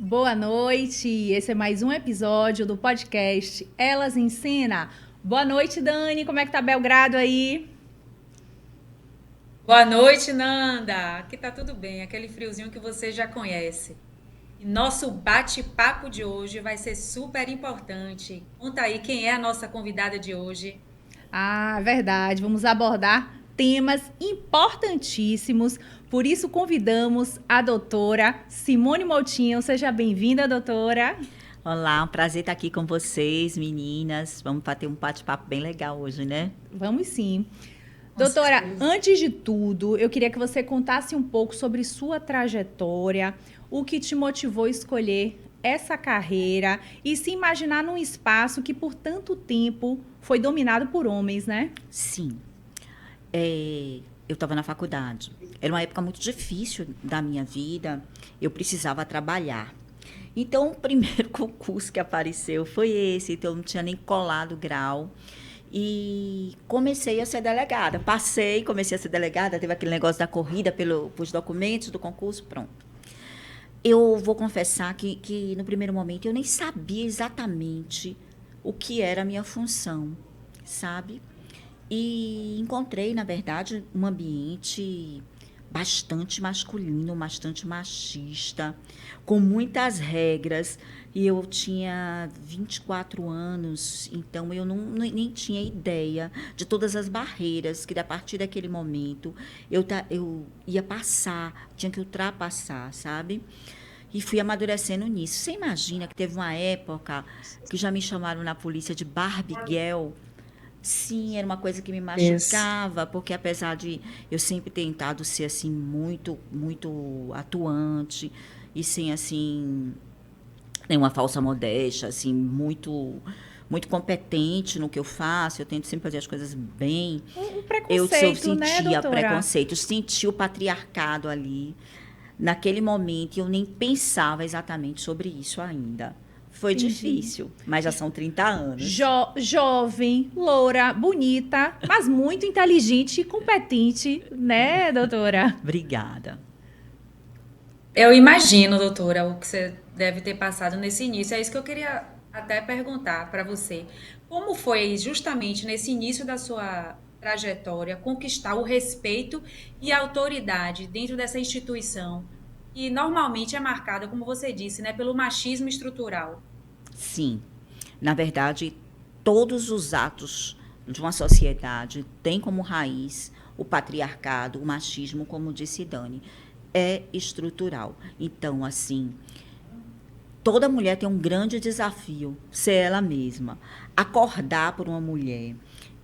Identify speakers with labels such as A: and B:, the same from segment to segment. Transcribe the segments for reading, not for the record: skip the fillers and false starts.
A: Boa noite, esse é mais um episódio do podcast Elas Ensina. Boa noite, Dani, como é que tá Belgrado aí?
B: Boa noite, Nanda. Aqui tá tudo bem, aquele friozinho que você já conhece. E nosso bate-papo de hoje vai ser super importante. Conta aí quem é a nossa convidada de hoje.
A: Ah, verdade, vamos abordar temas importantíssimos, por isso convidamos a doutora Simone Moutinho. Seja bem-vinda, doutora.
C: Olá, um prazer estar aqui com vocês, meninas. Vamos bater um bate-papo bem legal hoje, né?
A: Vamos sim.
B: Com
A: Doutora,
B: certeza.
A: antes de tudo, eu queria que você contasse um pouco sobre sua trajetória, o que te motivou a escolher essa carreira e se imaginar num espaço que por tanto tempo foi dominado por homens, né?
C: Sim, eu estava na faculdade. Era uma época muito difícil da minha vida. Eu precisava trabalhar. Então, o primeiro concurso que apareceu foi esse. Então, eu não tinha nem colado o grau. E comecei a ser delegada. Passei, comecei a ser delegada. Teve aquele negócio da corrida pelos documentos do concurso, pronto. Eu vou confessar que no primeiro momento eu nem sabia exatamente o que era a minha função, sabe? E encontrei, na verdade, um ambiente bastante masculino, bastante machista, com muitas regras. E eu tinha 24 anos, então eu nem tinha ideia de todas as barreiras que, a partir daquele momento, eu ia passar, tinha que ultrapassar, sabe? E fui amadurecendo nisso. Você imagina que teve uma época que já me chamaram na polícia de Barbie Girl? Sim, era uma coisa que me
B: Isso.
C: machucava, porque apesar de eu sempre tentado ser assim muito atuante e sem assim nenhuma falsa modéstia, assim muito competente no que eu faço, eu tento sempre fazer as coisas bem.
A: Um
C: Eu
A: preconceito, né,
C: sentia
A: doutora?
C: preconceito, eu sentia o patriarcado ali. Naquele momento eu nem pensava exatamente sobre isso ainda. Foi
A: Entendi.
C: difícil, mas já são 30 anos.
A: Jovem, loura, bonita, mas muito inteligente e competente, né, doutora?
C: Obrigada.
B: Eu imagino, doutora, o que você deve ter passado nesse início. É isso que eu queria até perguntar para você. Como foi justamente nesse início da sua trajetória conquistar o respeito e a autoridade dentro dessa instituição, que normalmente é marcada, como você disse, né, pelo machismo estrutural?
C: Sim, na verdade, todos os atos de uma sociedade têm como raiz o patriarcado, o machismo, como disse Dani, é estrutural. Então, assim, toda mulher tem um grande desafio, ser ela mesma. Acordar por uma mulher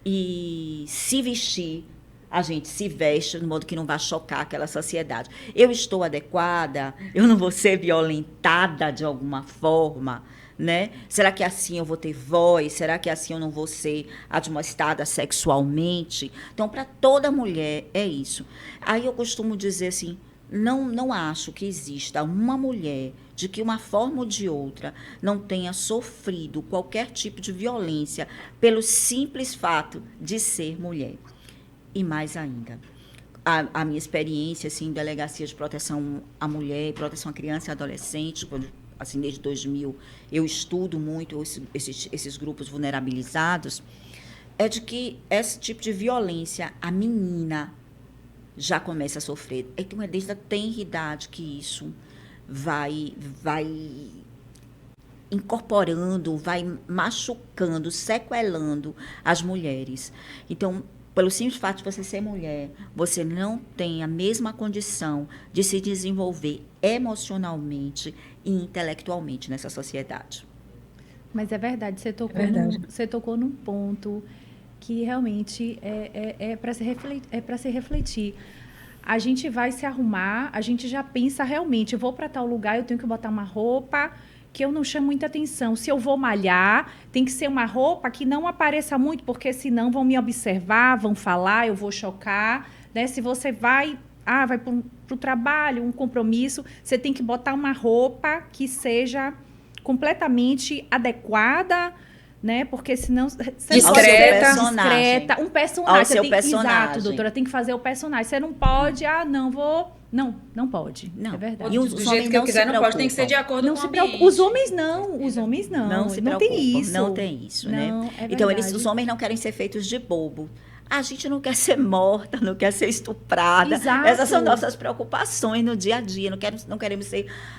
C: e se vestir, a gente se veste de modo que não vai chocar aquela sociedade. Eu estou adequada? Eu não vou ser violentada de alguma forma? Né? Será que assim eu vou ter voz? Será que assim eu não vou ser admoestada sexualmente? Então, para toda mulher é isso. Aí eu costumo dizer assim, não acho que exista uma mulher de que uma forma ou de outra não tenha sofrido qualquer tipo de violência pelo simples fato de ser mulher. E mais ainda, a minha experiência assim, em delegacia de proteção à mulher, proteção à criança e adolescente, assim, desde 2000, eu estudo muito esses grupos vulnerabilizados, é de que esse tipo de violência, a menina já começa a sofrer. Então, é desde a tenra idade que isso vai incorporando, vai machucando, sequelando as mulheres. Então, pelo simples fato de você ser mulher, você não tem a mesma condição de se desenvolver emocionalmente e intelectualmente nessa sociedade.
A: Mas é verdade,
B: É verdade.
A: você tocou num ponto que realmente é para se refletir, é para se refletir. A gente vai se arrumar, a gente já pensa realmente, eu vou para tal lugar, eu tenho que botar uma roupa que eu não chamo muita atenção. Se eu vou malhar, tem que ser uma roupa que não apareça muito, porque senão vão me observar, vão falar, eu vou chocar, né? Se você vai para o trabalho, um compromisso, você tem que botar uma roupa que seja completamente adequada, né? Porque senão você não
C: Ao
A: pode
C: seu
A: ser
B: Discreta.
C: personagem.
A: discreta. Um personagem,
C: Ao
A: você
C: seu
A: tem, exato,
C: personagem.
A: doutora, tem que fazer o personagem. Você não pode, não vou Não pode.
C: Não.
A: É verdade.
C: E
B: Do
C: os
B: jeito
C: homens
B: que eu
C: não se
B: quiser, não pode, tem que ser de
C: preocupam.
B: acordo
A: Não
B: com
A: se
B: o
A: preocupa.
B: ambiente.
A: Os homens não. Os homens não.
C: Não se
A: Não
C: preocupam.
A: tem isso.
C: Não tem isso, né?
A: Não, é
C: Então,
A: verdade.
C: os homens não querem ser feitos de bobo. A gente não quer ser morta, não quer ser estuprada.
A: Exato.
C: Essas são nossas preocupações no dia a dia. Não queremos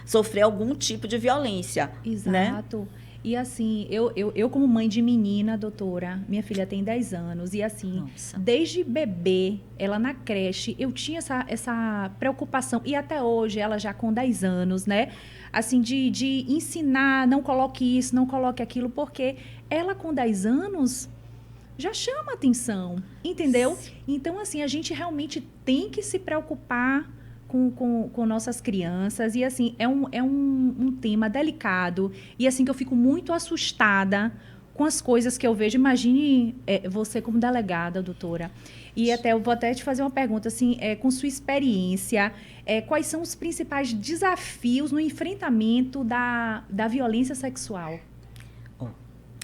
C: sofrer algum tipo de violência. Né?
A: Exato. E assim, eu como mãe de menina, doutora, minha filha tem 10 anos, e assim,
C: Nossa.
A: desde bebê, ela na creche, eu tinha essa preocupação, e até hoje, ela já com 10 anos, né? Assim, de ensinar, não coloque isso, não coloque aquilo, porque ela com 10 anos já chama atenção, entendeu? Então, assim, a gente realmente tem que se preocupar com nossas crianças. E, assim, é um tema delicado. E, assim, que eu fico muito assustada com as coisas que eu vejo. Imagine você como delegada, doutora. E até eu vou até te fazer uma pergunta, assim, com sua experiência, quais são os principais desafios no enfrentamento da violência sexual?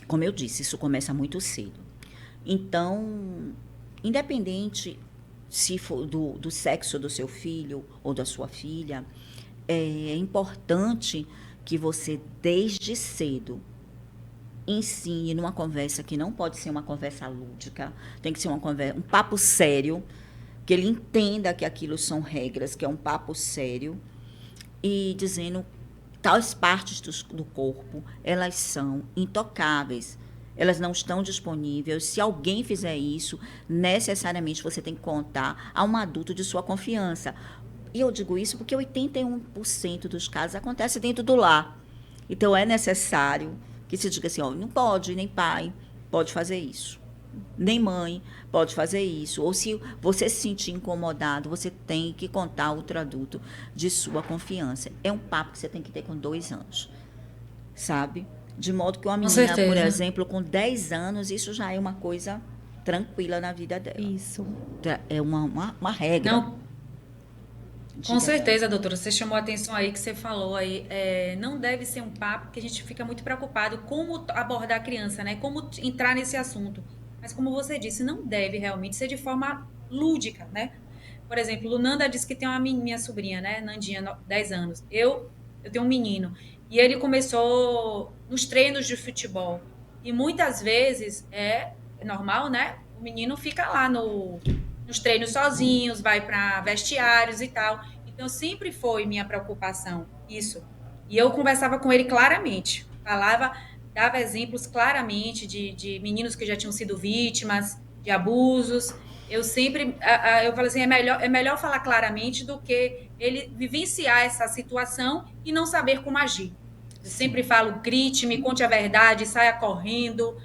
C: Como eu disse, isso começa muito cedo. Então, independente se for do sexo do seu filho ou da sua filha, é importante que você, desde cedo, ensine numa conversa que não pode ser uma conversa lúdica, tem que ser um papo sério, que ele entenda que aquilo são regras, que é um papo sério, e dizendo tais partes do corpo, elas são intocáveis. Elas não estão disponíveis. Se alguém fizer isso, necessariamente você tem que contar a um adulto de sua confiança. E eu digo isso porque 81% dos casos acontece dentro do lar. Então, é necessário que se diga assim, não pode, nem pai pode fazer isso. Nem mãe pode fazer isso. Ou se você se sentir incomodado, você tem que contar a outro adulto de sua confiança. É um papo que você tem que ter com 2 anos, sabe? De modo que uma menina, por exemplo, com 10 anos, isso já é uma coisa tranquila na vida dela.
A: Isso.
C: É uma regra.
B: Não, com certeza, doutora. Você chamou a atenção aí que você falou aí. Não deve ser um papo que a gente fica muito preocupado como abordar a criança, né? Como entrar nesse assunto. Mas como você disse, não deve realmente ser de forma lúdica, né? Por exemplo, Lunanda disse que tem uma minha sobrinha, né? Nandinha, 10 anos. Eu tenho um menino. E ele começou nos treinos de futebol. E muitas vezes é normal, né? O menino fica lá nos treinos sozinhos, vai para vestiários e tal. Então, sempre foi minha preocupação isso. E eu conversava com ele claramente. Dava exemplos claramente de meninos que já tinham sido vítimas de abusos. Eu falei assim, é melhor falar claramente do que ele vivenciar essa situação e não saber como agir. Eu sempre falo, grite, me conte a verdade, saia correndo,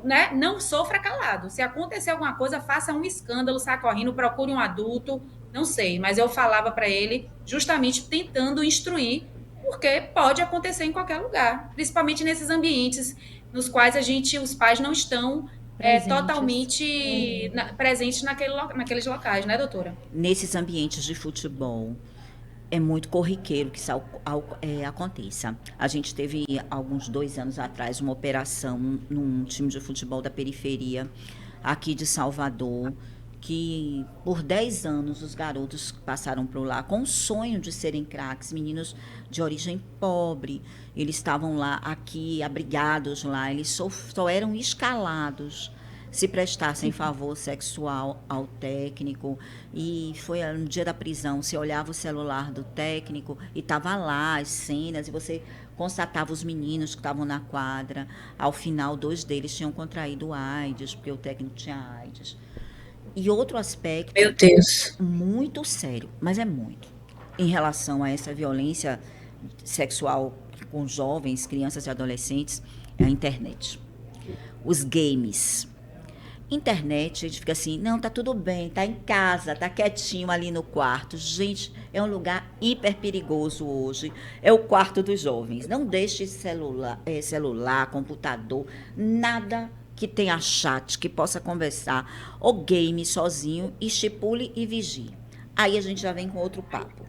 B: né? Não sofra calado. Se acontecer alguma coisa, faça um escândalo, saia correndo, procure um adulto, não sei. Mas eu falava para ele, justamente tentando instruir, porque pode acontecer em qualquer lugar, principalmente nesses ambientes nos quais os pais não estão totalmente presentes naqueles locais, né, doutora?
C: Nesses ambientes de futebol, é muito corriqueiro que isso aconteça. A gente teve, alguns 2 anos atrás, uma operação num time de futebol da periferia, aqui de Salvador, que por 10 anos os garotos passaram por lá com o sonho de serem craques, meninos de origem pobre. Eles estavam lá, aqui, abrigados lá, eles só eram escalados se prestassem favor sexual ao técnico. E foi no dia da prisão, você olhava o celular do técnico e estava lá as cenas, e você constatava os meninos que estavam na quadra. Ao final, 2 deles tinham contraído AIDS, porque o técnico tinha AIDS. E outro aspecto,
B: Meu Deus,
C: muito sério, mas é muito, em relação a essa violência sexual com jovens, crianças e adolescentes, é a internet. Os games. Internet, a gente fica assim, não, tá tudo bem, tá em casa, tá quietinho ali no quarto. Gente, é um lugar hiper perigoso hoje. É o quarto dos jovens. Não deixe celular, computador, nada que tenha chat, que possa conversar, ou game sozinho, estipule e vigie. Aí a gente já vem com outro papo.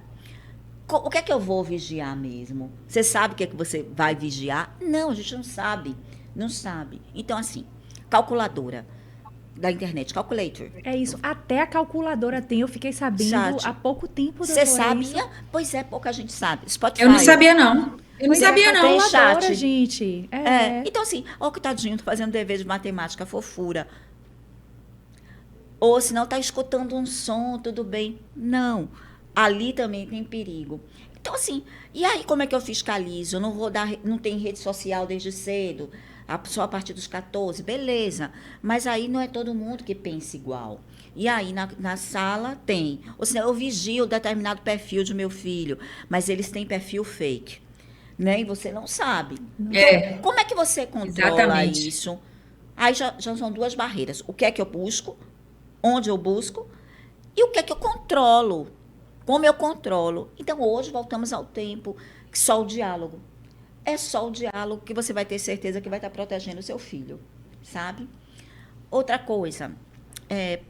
C: O que é que eu vou vigiar mesmo? Você sabe o que é que você vai vigiar? Não, a gente não sabe. Não sabe. Então, assim, calculadora. da internet, calculator.
A: É isso. Até a calculadora tem. Eu fiquei sabendo
C: Chat.
A: há pouco tempo,
C: Você
A: doutora.
C: sabia?
A: Isso.
C: Pois é, pouca gente sabe. Spotify.
B: Eu não sabia, não. Eu não
A: Pois é,
B: sabia, não.
C: Tem
A: calculadora,
C: chat.
A: gente.
C: Então, assim, ó, que tadinho, tô fazendo dever de matemática, fofura. Ou senão tá escutando um som, tudo bem. Não. Ali também tem perigo. Então, assim, e aí como é que eu fiscalizo? Eu não vou dar, não tem rede social desde cedo, só a partir dos 14, beleza. Mas aí não é todo mundo que pensa igual. E aí na sala tem. Ou seja, eu vigio determinado perfil de meu filho, mas eles têm perfil fake. Né? E você não sabe. Então, como é que você controla
B: Exatamente.
C: isso? Aí já são duas barreiras. O que é que eu busco? Onde eu busco? E o que é que eu controlo? Como eu controlo? Então, hoje, voltamos ao tempo que só o diálogo. É só o diálogo que você vai ter certeza que vai estar protegendo o seu filho, sabe? Outra coisa,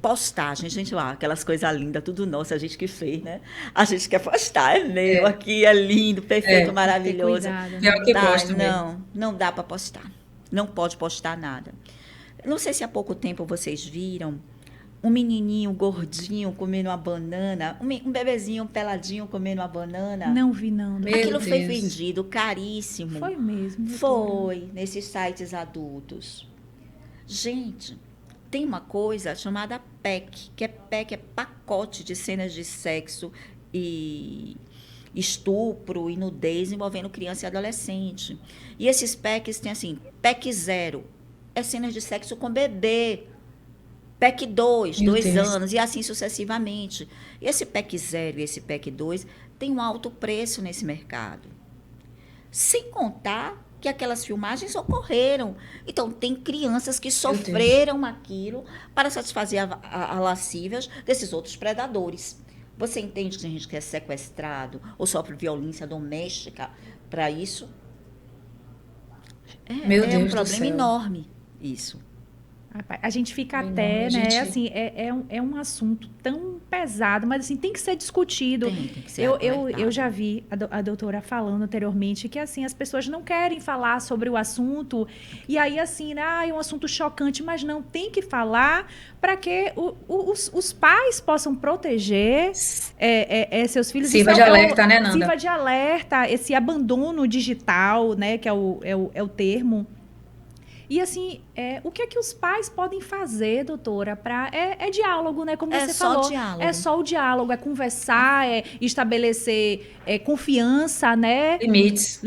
C: postagem, gente, lá, aquelas coisas lindas, tudo nosso, a gente que fez, né? A gente quer postar, é meu, aqui é lindo, perfeito,
A: Ter
C: maravilhoso.
A: cuidado, né?
B: Pior que
C: Dá,
B: posto mesmo.
C: não dá para postar. Não pode postar nada. Não sei se há pouco tempo vocês viram um menininho gordinho comendo uma banana, um bebezinho peladinho comendo uma banana.
A: Não vi, não.
B: Meu
C: Aquilo foi
B: Deus.
C: vendido caríssimo.
A: Foi mesmo. doutora.
C: Foi, nesses sites adultos. Gente, tem uma coisa chamada PEC, que é pacote de cenas de sexo e estupro e nudez envolvendo criança e adolescente. E esses PECs tem assim, PEC 0, é cenas de sexo com bebê. PEC 2,
B: Meu
C: 2
B: Deus.
C: anos, e assim sucessivamente. E esse PEC 0 e esse PEC 2 tem um alto preço nesse mercado. Sem contar que aquelas filmagens ocorreram. Então, tem crianças que sofreram aquilo para satisfazer a lascívias desses outros predadores. Você entende que a gente quer sequestrado ou sofre violência doméstica para isso?
B: Meu
C: É um
B: Deus do
C: problema
B: céu.
C: enorme isso.
A: Rapaz, a gente fica
B: Bem,
A: até,
B: a
A: né?
B: gente-
A: Assim, é um assunto tão pesado, mas assim, tem que ser discutido.
C: Tem que ser
A: Eu
C: alertado.
A: já vi a doutora falando anteriormente que assim, as pessoas não querem falar sobre o assunto. E aí, assim, né, é um assunto chocante, mas não, tem que falar para que os pais possam proteger seus filhos.
B: Sirva
A: Isso
B: de alerta, né, Nanda?
A: Sirva de alerta, esse abandono digital, né? Que é o termo. E assim, o que é que os pais podem fazer, doutora, para é diálogo, né? Como
C: É
A: você
C: só
A: falou.
C: diálogo.
A: É só o diálogo, é conversar, é estabelecer confiança, né?
B: Limites.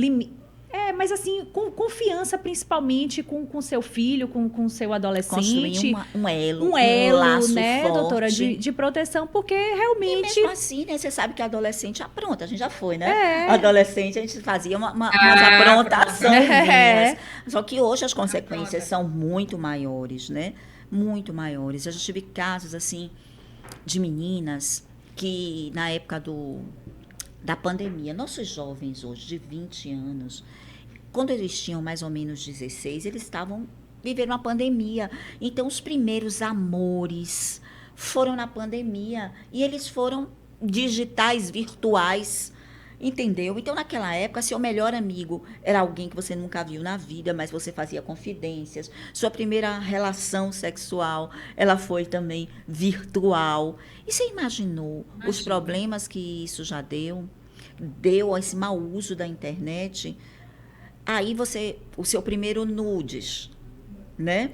A: Mas assim, com confiança principalmente com seu filho, com seu
C: Construir
A: adolescente.
C: um elo,
A: Um elo,
C: laço
A: né,
C: forte.
A: doutora, de proteção, porque
C: E
A: realmente
C: mesmo assim, né, você sabe que adolescente apronta, a gente já foi, né?
A: É.
C: Adolescente, a gente fazia umas
B: Ah,
C: aprontações.
A: É.
C: Só que hoje as consequências são muito maiores, né? Muito maiores. Eu já tive casos, assim, de meninas que, na época da pandemia, nossos jovens hoje, de 20 anos, quando eles tinham mais ou menos 16, eles estavam vivendo uma pandemia. Então, os primeiros amores foram na pandemia. E eles foram digitais, virtuais. Entendeu? Então, naquela época, seu melhor amigo era alguém que você nunca viu na vida, mas você fazia confidências. Sua primeira relação sexual, ela foi também virtual. E você imaginou os problemas que isso já deu? Deu esse mau uso da internet? Aí o seu primeiro nudes, né?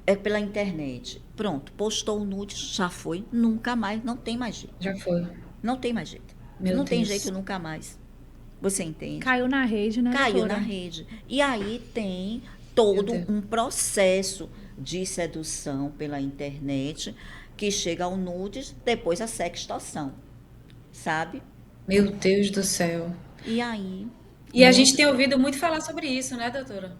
C: É pela internet. Pronto, postou o nudes, já foi, nunca mais, não tem mais jeito.
B: Já foi.
C: Não tem mais jeito.
B: Meu
C: não tem
B: Deus.
C: jeito nunca mais. Você entende?
A: caiu na rede, né,
C: Caiu
A: doutora?
C: na rede. E aí tem todo
B: Meu Deus.
C: um processo de sedução pela internet que chega ao nudes, depois a sextorção, sabe?
B: Meu Deus do céu.
C: E aí,
B: E a gente tem ouvido muito falar sobre isso, né, doutora?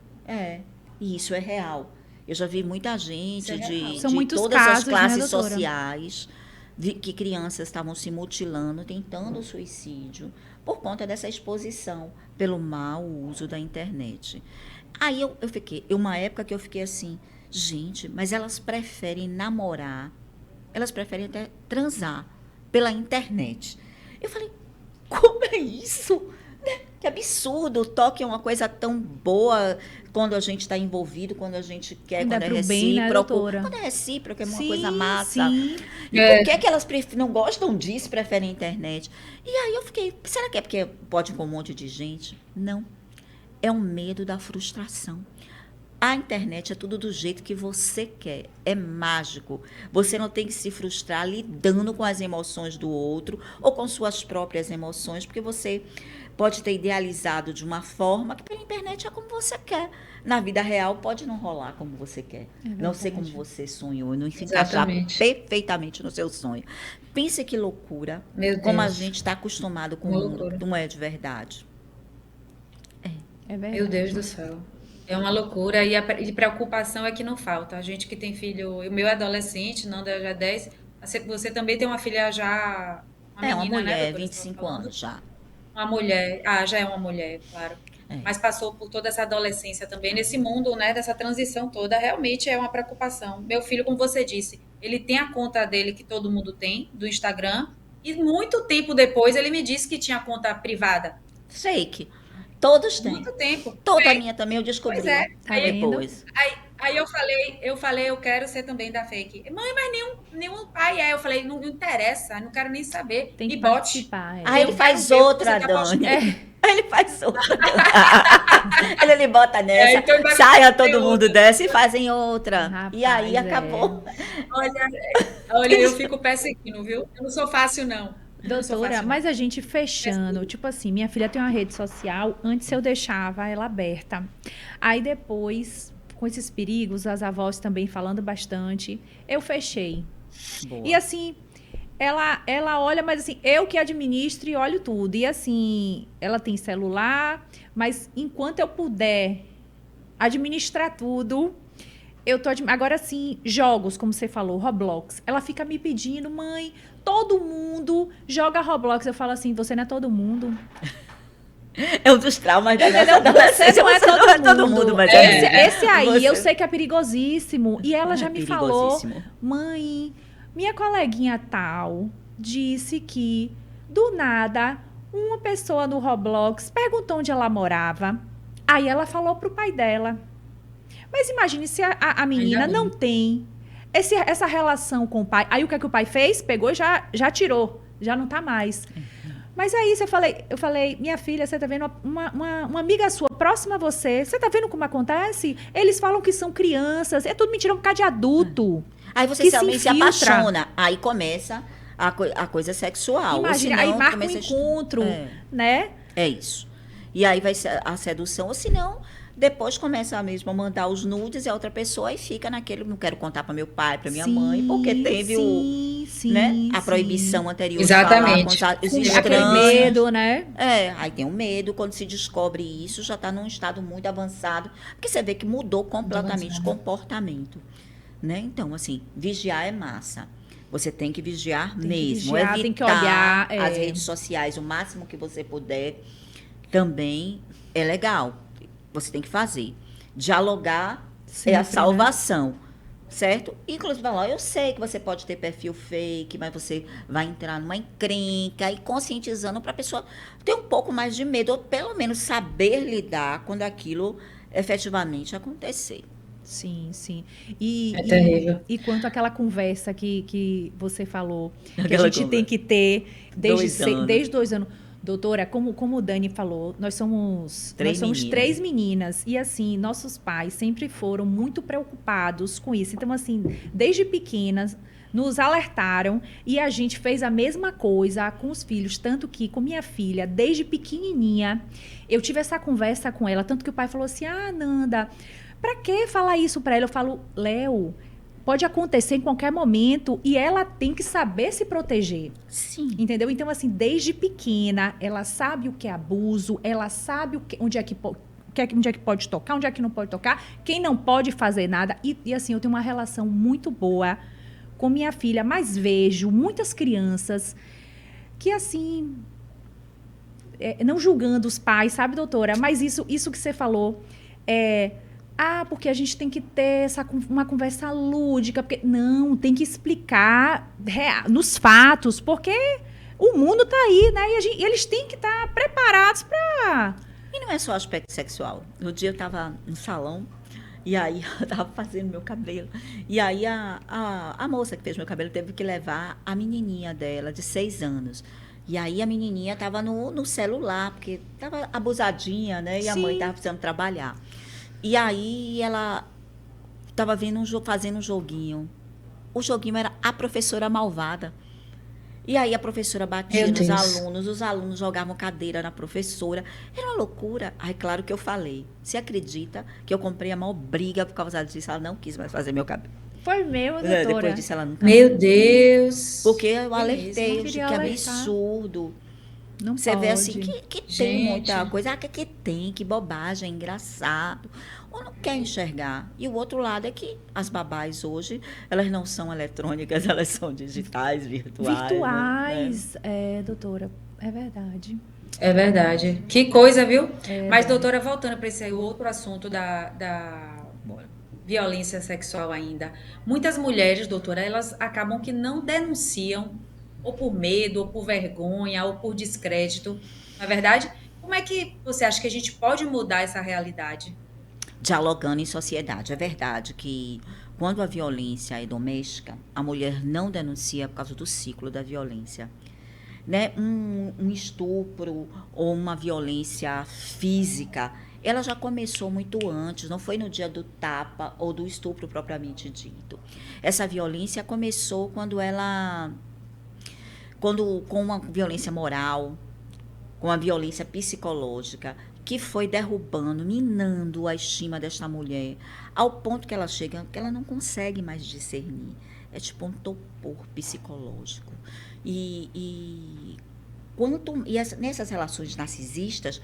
C: e isso é real. Eu já vi muita
B: Isso
C: gente
B: é real.
C: de
A: São muitos
C: todas
A: casos,
C: as
A: né,
C: classes
A: doutora?
C: sociais que crianças estavam se mutilando, tentando suicídio, por conta dessa exposição pelo mau uso da internet. Aí eu fiquei, uma época que eu fiquei assim, gente, mas elas preferem namorar, elas preferem até transar pela internet. Eu falei, como é isso? Né? Que absurdo, o toque é uma coisa tão boa quando a gente está envolvido, quando a gente quer,
A: Ainda
C: quando é
A: pro bem, né,
C: recíproco.
A: doutora?
C: Quando é recíproco, é uma
A: Sim,
C: coisa massa.
A: sim.
C: E por que que elas não gostam disso, preferem a internet? E aí eu fiquei, será que é porque pode com um monte de gente? Não. É um medo da frustração. A internet é tudo do jeito que você quer. É mágico. Você não tem que se frustrar lidando com as emoções do outro ou com suas próprias emoções, porque você pode ter idealizado de uma forma que pela internet é como você quer. Na vida real pode não rolar como você quer. Não ser como você sonhou, não se encaixar
B: Exatamente.
C: perfeitamente no seu sonho. Pense que loucura,
B: Meu
C: como a
B: Deus.
C: gente está acostumado com
B: Uma
C: o mundo,
B: loucura.
C: que não é de verdade.
A: É verdade.
B: Meu Deus do céu. É uma loucura e e preocupação é que não falta. A gente que tem filho, o meu é adolescente, Nanda já é 10. Você também tem uma filha já, uma
C: É uma
B: menina, né,
C: mulher,
B: doutora? Você estava
C: 25
B: falando?
C: anos já.
B: Uma mulher. Ah, já é uma mulher, claro.
C: É.
B: Mas passou por toda essa adolescência também, nesse mundo, né, dessa transição toda, realmente é uma preocupação. Meu filho, como você disse, ele tem a conta dele que todo mundo tem, do Instagram, e muito tempo depois ele me disse que tinha conta privada.
C: Fake. Todos têm.
B: Muito tempo.
C: Toda a minha também eu
B: Pois é.
C: descobri
A: Tá vendo?
C: depois.
B: Aí eu falei, eu quero ser também da fake. Mãe, mas nenhum pai é. Eu falei, não interessa, não quero nem saber.
A: Tem que
B: Me bote.
A: participar.
C: Aí ele
B: Eu
C: faz
B: quero ver o que
C: outra,
B: você tá postando.
C: Dani. Aí ele faz outra. Ele bota nessa,
B: então vai
C: saia
B: fazer
C: todo mundo
B: outra.
C: dessa e fazem outra. E aí
A: Rapaz,
C: acabou.
B: Olha, eu fico perseguindo, viu? Eu não sou fácil, não. Eu não sou
A: Doutora,
B: fácil, não.
A: mas a gente fechando,
B: Perseguindo.
A: tipo assim, minha filha tem uma rede social, antes eu deixava ela aberta. Aí depois, com esses perigos, as avós também falando bastante, eu fechei. E
C: Boa.
A: assim, ela olha, mas assim, eu que administro e olho tudo. E assim, ela tem celular, mas enquanto eu puder administrar tudo, agora sim, jogos, como você falou, Roblox. Ela fica me pedindo, mãe, todo mundo joga Roblox. Eu falo assim, você não é todo mundo.
C: É um dos traumas da nossa
A: Entendeu? Você
C: adolescência.
A: não é todo mundo.
C: mas
A: Esse aí,
C: você-
A: eu sei que é perigosíssimo. E ela já
C: É
A: me falou,
C: perigosíssimo.
A: mãe, minha coleguinha tal disse que, do nada, uma pessoa no Roblox perguntou onde ela morava. Aí ela falou pro pai dela. Mas imagine se a menina
B: Ainda
A: não
B: bem.
A: tem essa relação com o pai. Aí o que é que o pai fez? Pegou e já tirou. Já não tá mais. Mas aí eu falei, minha filha, você tá vendo uma amiga sua próxima a você tá vendo como acontece? Eles falam que são crianças, é tudo mentira, um bocado de adulto.
C: Aí você
A: que
C: também se
A: infiltra.
C: apaixona. Aí começa a coisa sexual.
A: Imagina,
C: Ou senão,
A: aí marca um
C: começa a-
A: encontro,
C: É.
A: né?
C: É isso. E aí vai ser a sedução, ou senão, depois começa a mesma mandar os nudes e a outra pessoa e fica naquele, não quero contar para meu pai, para minha mãe, porque teve a proibição anterior de falar com
B: Exatamente.
C: os
A: Com aquele
C: estranhos.
A: medo, né?
C: Aí tem um medo, quando se descobre isso, já está num estado muito avançado, porque você vê que mudou completamente o comportamento. Né? Então, assim, vigiar é massa. Você tem que vigiar
A: Tem que
C: mesmo.
A: vigiar,
C: Evitar
A: tem que olhar,
C: as redes sociais o máximo que você puder. Também é legal. Você tem que fazer. Dialogar é a
A: Sempre,
C: salvação. Certo? Inclusive, falar, eu sei que você pode ter perfil fake, mas você vai entrar numa encrenca e conscientizando para a pessoa ter um pouco mais de medo, ou pelo menos saber lidar quando aquilo efetivamente acontecer.
A: Sim, sim.
B: É terrível.
A: E quanto àquela conversa que você falou, que
C: Aquela
A: a gente tem
C: conversa.
A: que ter
C: Dois anos.
A: desde 2 anos. Doutora, como o Dani falou, nós somos
C: Meninas.
A: 3 meninas. E assim, nossos pais sempre foram muito preocupados com isso. Então, assim, desde pequenas, nos alertaram e a gente fez a mesma coisa com os filhos. Tanto que com minha filha, desde pequenininha, eu tive essa conversa com ela. Tanto que o pai falou assim, Nanda, pra que falar isso pra ela? Eu falo, Léo, pode acontecer em qualquer momento e ela tem que saber se proteger.
C: Sim.
A: Entendeu? Então, assim, desde pequena, ela sabe o que é abuso, ela sabe onde é que pode tocar, onde é que não pode tocar, quem não pode fazer nada. E assim, eu tenho uma relação muito boa com minha filha, mas vejo muitas crianças que, assim, não julgando os pais, sabe, doutora? Mas isso que você falou, porque a gente tem que ter uma conversa lúdica. Não, tem que explicar nos fatos, porque o mundo está aí, né? E eles têm que estar preparados para...
C: E não é só aspecto sexual. No dia eu estava no salão, e aí eu estava fazendo meu cabelo. E aí a moça que fez meu cabelo teve que levar a menininha dela, de 6 anos. E aí a menininha estava no celular, porque estava abusadinha, né? E a mãe
A: Sim.
C: estava precisando trabalhar. E aí ela estava vendo fazendo um joguinho. O joguinho era a professora malvada. E aí a professora batia
B: Meu
C: nos
B: Deus.
C: alunos, os alunos jogavam cadeira na professora. Era uma loucura. Aí, claro que eu falei. Você acredita que eu comprei a maior briga por causa disso? Ela não quis mais fazer meu cabelo.
A: Foi meu,
C: Depois
A: doutora.
C: disso, ela nunca mais.
B: Meu Deus.
C: Porque eu
B: Que
C: alertei,
B: mesmo?
C: eu disse
A: Queria
C: que
A: alertar.
C: absurdo.
A: Não
C: Você vê assim
A: pode.
C: que tem
B: Gente.
C: muita coisa. Ah, que tem, que bobagem, engraçado. Ou não quer enxergar. E o outro lado é que as babás hoje, elas não são eletrônicas, elas são digitais, virtuais. Né?
A: Virtuais, doutora. É verdade.
B: É verdade. Que coisa, viu?
A: É
B: Mas,
A: verdade.
B: doutora, voltando para esse outro assunto da
C: Bora.
B: violência sexual ainda. Muitas mulheres, doutora, elas acabam que não denunciam, ou por medo, ou por vergonha, ou por descrédito. Não é verdade? Como é que você acha que a gente pode mudar essa realidade?
C: Dialogando em sociedade. É verdade que quando a violência é doméstica, a mulher não denuncia por causa do ciclo da violência. Né? Um estupro ou uma violência física, ela já começou muito antes, não foi no dia do tapa ou do estupro propriamente dito. Essa violência começou com uma violência moral, com a violência psicológica, que foi derrubando, minando a estima desta mulher, ao ponto que ela chega, que ela não consegue mais discernir. É tipo um torpor psicológico. Nessas relações narcisistas,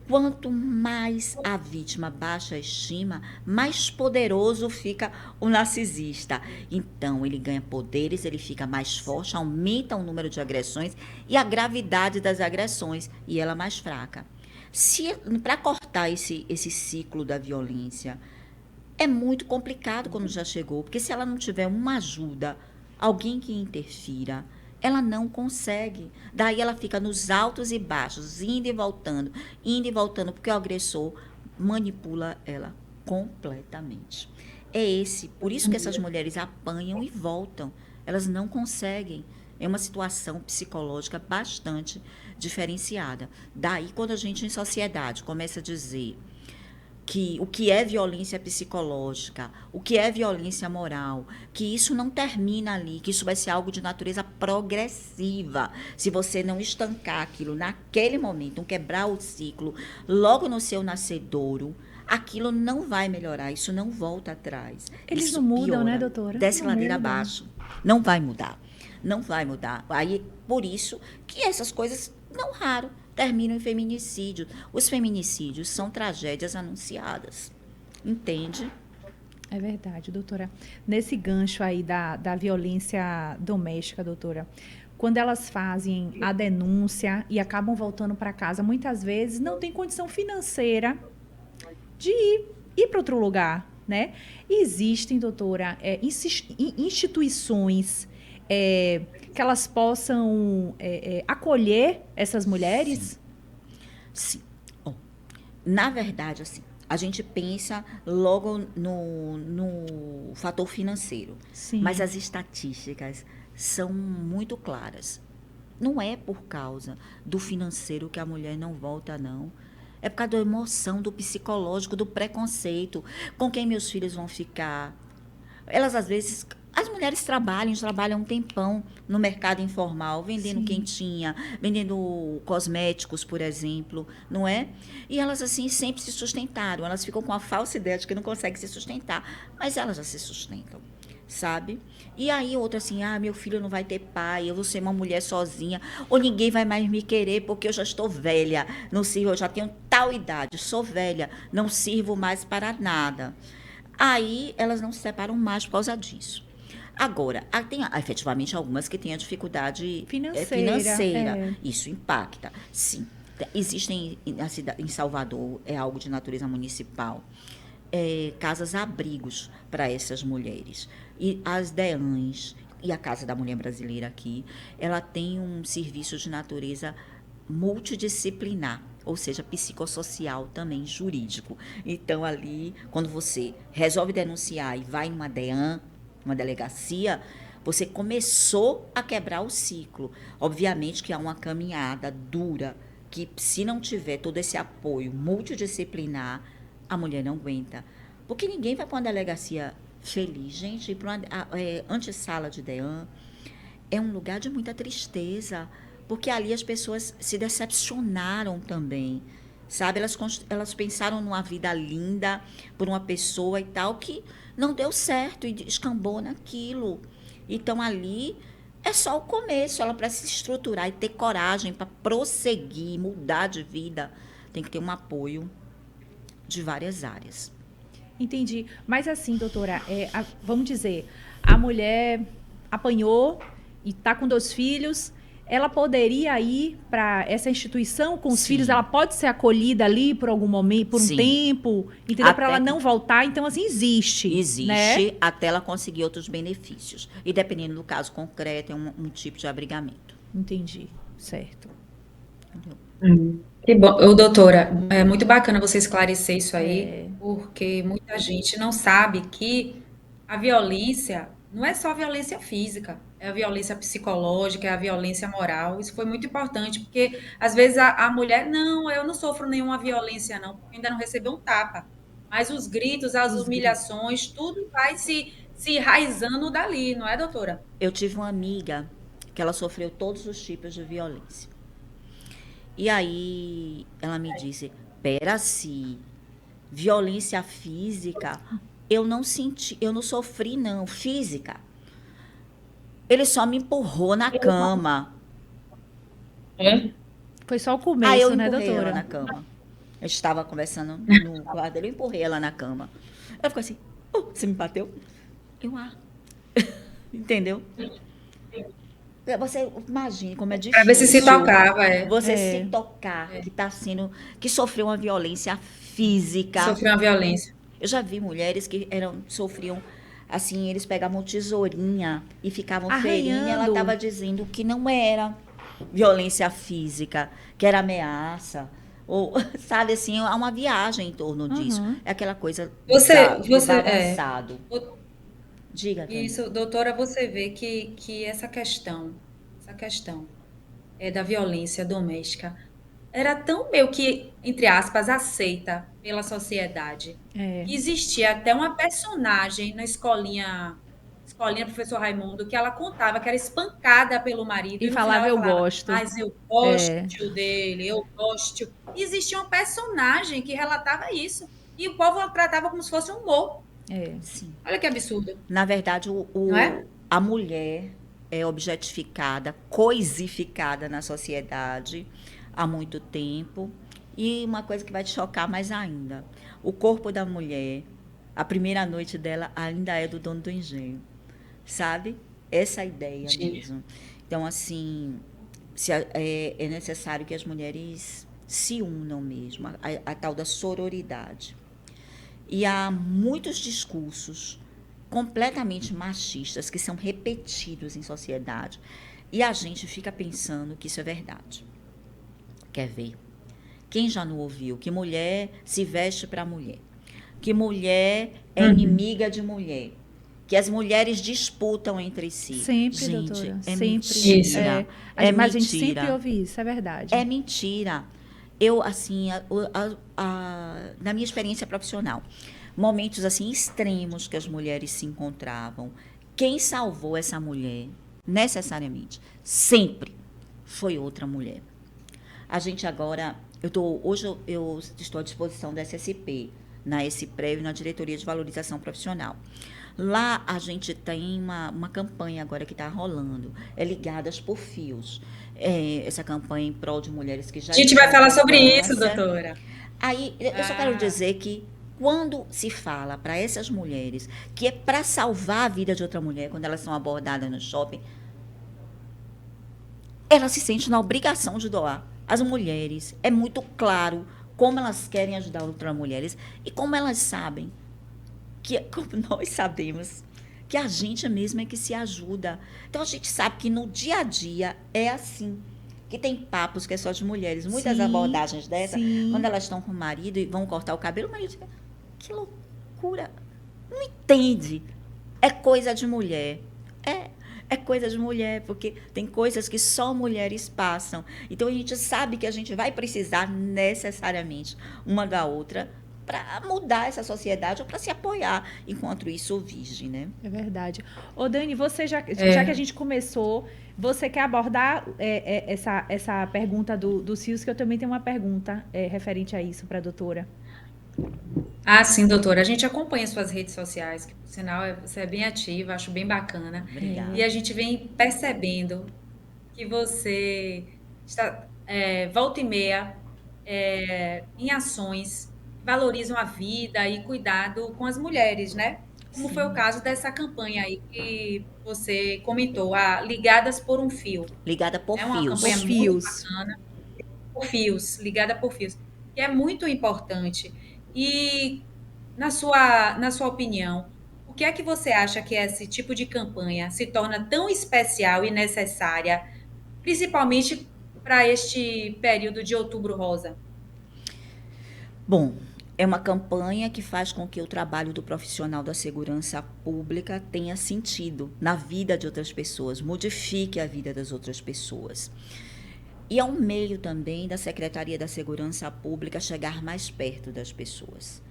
C: quanto mais a vítima baixa a estima, mais poderoso fica o narcisista. Então, ele ganha poderes, ele fica mais forte, aumenta o número de agressões e a gravidade das agressões, e ela mais fraca. Para cortar esse ciclo da violência, é muito complicado quando já chegou, porque se ela não tiver uma ajuda, alguém que interfira, ela não consegue. Daí ela fica nos altos e baixos, indo e voltando, porque o agressor manipula ela completamente. Por isso que essas mulheres apanham e voltam. Elas não conseguem. É uma situação psicológica bastante diferenciada. Daí, quando a gente em sociedade começa a dizer o que é violência psicológica, o que é violência moral, que isso não termina ali, que isso vai ser algo de natureza progressiva. Se você não estancar aquilo naquele momento, não quebrar o ciclo, logo no seu nascedouro, aquilo não vai melhorar, isso não volta atrás.
A: Eles
C: Isso
A: não mudam,
C: piora,
A: né, doutora?
C: desce
A: Não
C: ladeira
A: mudam.
C: abaixo. Não vai mudar. Não vai mudar. Aí, por isso que essas coisas, não raro, terminam em feminicídio. Os feminicídios são tragédias anunciadas. Entende?
A: É verdade, doutora. Nesse gancho aí da violência doméstica, doutora, quando elas fazem a denúncia e acabam voltando para casa, muitas vezes não tem condição financeira de ir para outro lugar, né? Existem, doutora, instituições que elas possam acolher essas mulheres?
C: Sim. Ó, na verdade, assim, a gente pensa logo no fator financeiro.
A: Sim.
C: Mas as estatísticas são muito claras. Não é por causa do financeiro que a mulher não volta, não. É por causa da emoção, do psicológico, do preconceito. Com quem meus filhos vão ficar? Elas, às vezes, as mulheres trabalham um tempão no mercado informal, vendendo
A: Sim.
C: quentinha, vendendo cosméticos, por exemplo, não é? E elas, assim, sempre se sustentaram. Elas ficam com a falsa ideia de que não conseguem se sustentar, mas elas já se sustentam, sabe? E aí outra assim, meu filho não vai ter pai, eu vou ser uma mulher sozinha, ou ninguém vai mais me querer porque eu já estou velha, não sirvo, eu já tenho tal idade, sou velha, não sirvo mais para nada. Aí elas não se separam mais por causa disso. Agora, tem efetivamente algumas que têm a dificuldade financeira. Isso impacta, sim. Existem em Salvador, é algo de natureza municipal, casas-abrigos para essas mulheres. E as DEANs, e a Casa da Mulher Brasileira aqui, ela tem um serviço de natureza multidisciplinar, ou seja, psicossocial também, jurídico. Então, ali, quando você resolve denunciar e vai em uma DEAN, uma delegacia, você começou a quebrar o ciclo. Obviamente que há uma caminhada dura, que se não tiver todo esse apoio multidisciplinar, a mulher não aguenta. Porque ninguém vai para uma delegacia feliz. Gente, ir para uma antessala de DEAN é um lugar de muita tristeza, porque ali as pessoas se decepcionaram também, sabe? Elas pensaram numa vida linda por uma pessoa e tal, que não deu certo e escambou naquilo. Então, ali é só o começo. Ela, para se estruturar e ter coragem para prosseguir, mudar de vida, tem que ter um apoio de várias áreas.
A: Entendi. Mas assim, doutora, vamos dizer, a mulher apanhou e está com 2 filhos, ela poderia ir para essa instituição com os
C: Sim.
A: filhos? Ela pode ser acolhida ali por algum momento, por um
C: Sim.
A: tempo, entendeu? Para
C: Até
A: ela não voltar. Então, assim, existe.
C: Existe,
A: né?
C: até ela conseguir outros benefícios. E dependendo do caso concreto, é um tipo de abrigamento.
A: Entendi. Certo.
C: Entendeu?
B: Que bom. Ô, doutora, é muito bacana você esclarecer isso aí, porque muita gente não sabe que a violência não é só a violência física, é a violência psicológica, é a violência moral. Isso foi muito importante, porque às vezes a mulher, não, eu não sofro nenhuma violência, não, porque ainda não recebeu um tapa. Mas os gritos, as
A: Os gritos.
B: humilhações, tudo vai se enraizando dali, não é, doutora?
C: Eu tive uma amiga que ela sofreu todos os tipos de violência. E aí ela me disse, Peraci, violência física, eu não senti, eu não sofri não, física. Ele só me empurrou na cama.
A: Foi só o
C: Aí
A: começo,
C: eu
A: né,
C: empurrei ela
A: doutora?
C: na cama. Eu estava conversando no quarto dele, eu empurrei ela na cama. Ela ficou assim, você me bateu? Entendeu? Você imagine como é difícil.
B: Para ver se se tocava,
C: Você se tocar, que sofreu uma violência física.
B: sofreu uma violência.
C: Eu já vi mulheres que sofriam, assim, eles pegavam tesourinha e ficavam ferindo, e ela
A: Arranhando.
C: estava dizendo que não era violência física, que era ameaça. Ou, sabe, assim, há uma viagem em torno disso. É aquela coisa do balançado. Diga, Tânia.
B: Isso, doutora, você vê que essa questão da violência doméstica era tão meio que, entre aspas, aceita pela sociedade. Que existia até uma personagem na escolinha Professor Raimundo, que ela contava que era espancada pelo marido
A: E
B: no
A: falava,
B: final ela
A: eu gosto.
B: mas eu gosto dele, eu gosto. E existia um personagem que relatava isso. E o povo tratava como se fosse um humor.
C: Sim.
B: Olha que absurdo.
C: Na verdade,
B: Não é?
C: a mulher é objetificada, coisificada na sociedade há muito tempo. E uma coisa que vai te chocar mais ainda: o corpo da mulher, a primeira noite dela ainda é do dono do engenho. Sabe? Essa ideia mesmo. Então, assim, é necessário que as mulheres se unam mesmo, a tal da sororidade. E há muitos discursos completamente machistas que são repetidos em sociedade. E a gente fica pensando que isso é verdade. Quer ver? Quem já não ouviu que mulher se veste para mulher? Que mulher é inimiga de mulher? Que as mulheres disputam entre si.
A: Sempre,
C: gente,
A: doutora.
C: É
A: Sempre.
C: mentira.
A: Mas a gente sempre ouve isso, é verdade.
C: É mentira. Eu, assim, na minha experiência profissional, momentos assim extremos que as mulheres se encontravam, quem salvou essa mulher, necessariamente, sempre foi outra mulher. A gente agora, hoje eu estou à disposição da SSP, na SPREV e na Diretoria de Valorização Profissional. Lá a gente tem uma campanha agora que está rolando, Ligadas por Fios. Essa campanha em prol de mulheres que já...
B: A gente vai falar sobre isso, doutora.
C: Aí, eu só quero dizer que quando se fala para essas mulheres que é para salvar a vida de outra mulher, quando elas são abordadas no shopping, elas se sentem na obrigação de doar. As mulheres, é muito claro como elas querem ajudar outras mulheres e como elas sabem, como nós sabemos, que a gente mesmo é que se ajuda. Então, a gente sabe que no dia a dia é assim. Que tem papos que é só de mulheres. Muitas
A: Sim,
C: abordagens dessa,
A: sim.
C: quando elas estão com o marido e vão cortar o cabelo, o marido fica, que loucura. Não entende. É coisa de mulher. É coisa de mulher, porque tem coisas que só mulheres passam. Então, a gente sabe que a gente vai precisar necessariamente uma da outra para mudar essa sociedade ou para se apoiar enquanto isso vigem, né?
A: É verdade. Ô, Dani, você já que a gente começou, você quer abordar essa pergunta do CIUS, que eu também tenho uma pergunta referente a isso para a doutora.
B: Ah, sim, doutora. A gente acompanha suas redes sociais, que por sinal você é bem ativa, acho bem bacana. E
C: Obrigada.
B: a gente vem percebendo que você está, volta e meia, em ações que valorizam a vida e cuidado com as mulheres, né? Como foi o
C: Sim.
B: caso dessa campanha aí que você comentou, a Ligadas por um Fio.
C: Ligada por
B: É uma
A: Por
B: campanha
C: fios.
B: muito
A: fios.
B: bacana, por fios, ligada por fios, que é muito importante. E, na sua opinião, o que é que você acha que esse tipo de campanha se torna tão especial e necessária, principalmente para este período de Outubro Rosa?
C: Bom, é uma campanha que faz com que o trabalho do profissional da segurança pública tenha sentido na vida de outras pessoas, modifique a vida das outras pessoas. E é um meio também da Secretaria da Segurança Pública chegar mais perto das pessoas.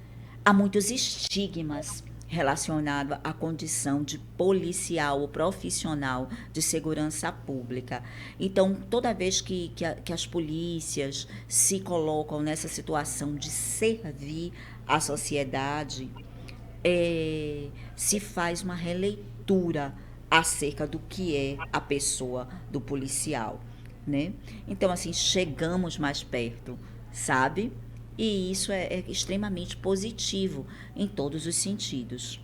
C: Há muitos estigmas relacionados à condição de policial ou profissional de segurança pública. Então, toda vez que as polícias se colocam nessa situação de servir à sociedade, se faz uma releitura acerca do que é a pessoa do policial, né? Então, assim, chegamos mais perto, sabe? E isso é extremamente positivo em todos os sentidos.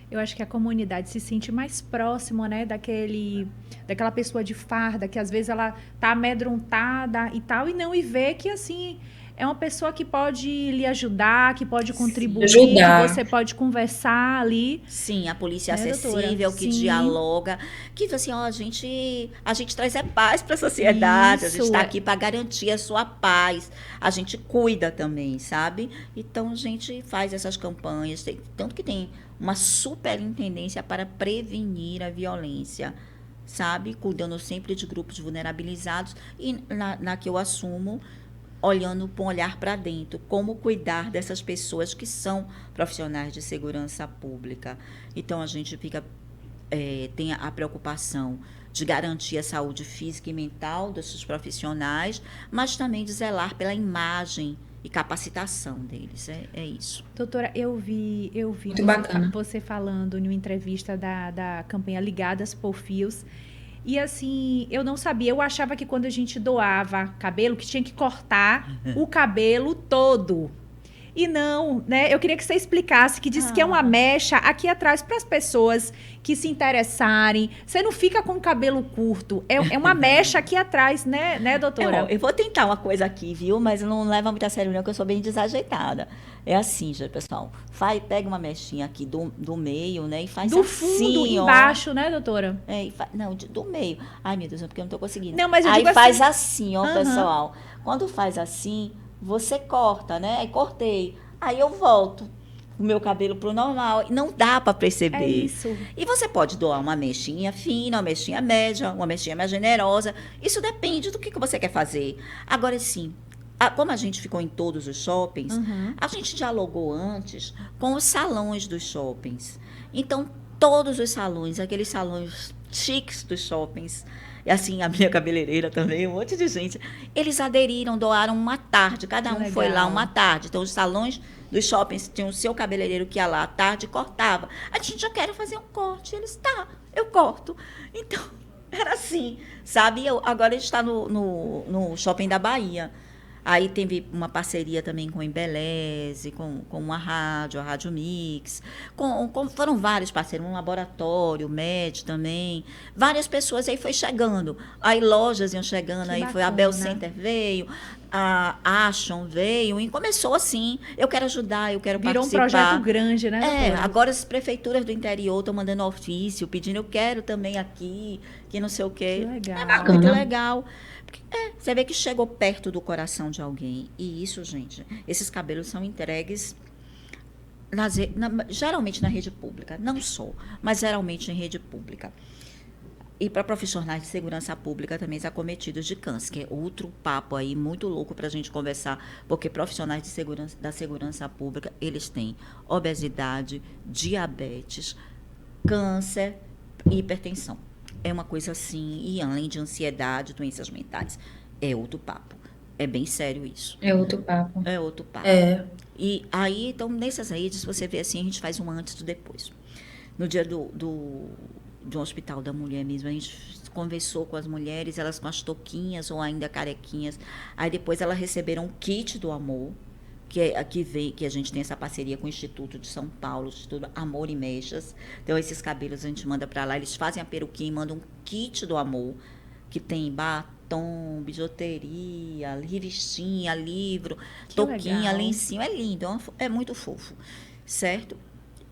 A: Eu acho que a comunidade se sente mais próxima, né, daquela pessoa de farda, que às vezes ela tá amedrontada e tal, e vê que, assim, é uma pessoa que pode lhe ajudar, que pode contribuir, que
B: Ajudar.
A: você pode conversar ali,
C: Sim, a polícia
A: né, doutora?
C: acessível, que
A: Sim.
C: dialoga, que assim, ó, a gente traz paz para a sociedade, a gente
A: Isso,
C: está aqui para garantir a sua paz, a gente cuida também, sabe? Então a gente faz essas campanhas, tanto que tem uma superintendência para prevenir a violência, sabe? Cuidando sempre de grupos vulnerabilizados e na que eu assumo, olhando com um olhar para dentro, como cuidar dessas pessoas que são profissionais de segurança pública. Então, a gente tem a preocupação de garantir a saúde física e mental desses profissionais, mas também de zelar pela imagem e capacitação deles. É isso.
A: Doutora, eu vi
B: Muito bacana.
A: você falando em uma entrevista da campanha Ligadas por Fios. E assim, eu não sabia, eu achava que quando a gente doava cabelo, que tinha que cortar o cabelo todo. E não, né? Eu queria que você explicasse, que diz que é uma mecha aqui atrás para as pessoas que se interessarem. Você não fica com o cabelo curto, é uma mecha aqui atrás, né, doutora?
C: Eu vou tentar uma coisa aqui, viu? Mas não leva muito a sério não, que eu sou bem desajeitada. É assim, já, pessoal. Pega uma mechinha aqui do meio, né? E faz
A: Do
C: assim,
A: fundo,
C: ó.
A: embaixo, né, doutora?
C: Não, do meio. Ai, meu Deus, é porque eu não tô conseguindo.
A: Não, mas eu
C: Aí
A: digo
C: faz
A: assim.
C: assim, ó,
A: Aham.
C: pessoal. Quando faz assim, você corta, né? Aí cortei. Aí eu volto o meu cabelo pro normal. Não dá para perceber.
A: É isso.
C: E você pode doar uma mechinha fina, uma mechinha média, uma mechinha mais generosa. Isso depende do que você quer fazer. Agora, sim, como a gente ficou em todos os shoppings, a gente dialogou antes com os salões dos shoppings. Então, todos os salões, aqueles salões chiques dos shoppings, e assim, a minha cabeleireira também, um monte de gente, eles aderiram, doaram uma tarde, cada
A: Que
C: um foi lá
A: legal.
C: uma tarde. Então, os salões dos shoppings tinham o seu cabeleireiro que ia lá à tarde e cortava. A gente já quer fazer um corte. Eles, tá, eu corto. Então, era assim, sabe? Agora a gente está no Shopping da Bahia. Aí teve uma parceria também com o Embeleze, com a Rádio Mix. Foram vários parceiros, um laboratório, o MED também. Várias pessoas aí foi chegando. Aí lojas iam chegando,
A: Que
C: aí foi a Bel
A: bacana.
C: Center veio. acham, veio e começou assim, eu quero ajudar, eu quero
A: Virou um
C: participar.
A: projeto grande, né, doutora?
C: Agora as prefeituras do interior estão mandando ofício, pedindo, eu quero também aqui, que não sei o quê.
A: Que legal.
C: É
B: Bacana.
C: muito legal. Porque, você vê que chegou perto do coração de alguém. E isso, gente, esses cabelos são entregues geralmente na rede pública, não só, mas geralmente em rede pública. E para profissionais de segurança pública também acometidos de câncer, que é outro papo aí muito louco para a gente conversar, porque profissionais da segurança pública, eles têm obesidade, diabetes, câncer e hipertensão. É uma coisa assim, e além de ansiedade, doenças mentais, é outro papo. É bem sério isso.
B: É outro papo.
C: É outro papo. E aí, então, nessas redes, você vê assim, a gente faz um antes e depois. No dia do Hospital da Mulher mesmo, a gente conversou com as mulheres, elas com as touquinhas ou ainda carequinhas. Aí depois elas receberam um kit do amor, que a gente tem essa parceria com o Instituto de São Paulo, o Instituto Amor e Mechas. Então, esses cabelos a gente manda para lá, eles fazem a peruquinha e mandam um kit do amor, que tem batom, bijuteria, revistinha, livro,
A: Que
C: touquinha,
A: legal.
C: lencinho. É lindo, é muito fofo, certo?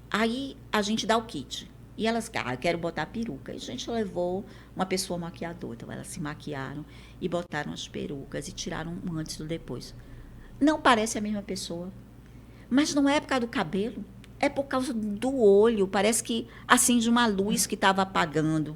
C: Aí a gente dá o kit. E elas, eu quero botar peruca. E a gente levou uma pessoa maquiadora. Então, elas se maquiaram e botaram as perucas e tiraram um antes e um depois. Não parece a mesma pessoa. Mas não é por causa do cabelo. É por causa do olho. Parece que acende uma luz que estava apagando.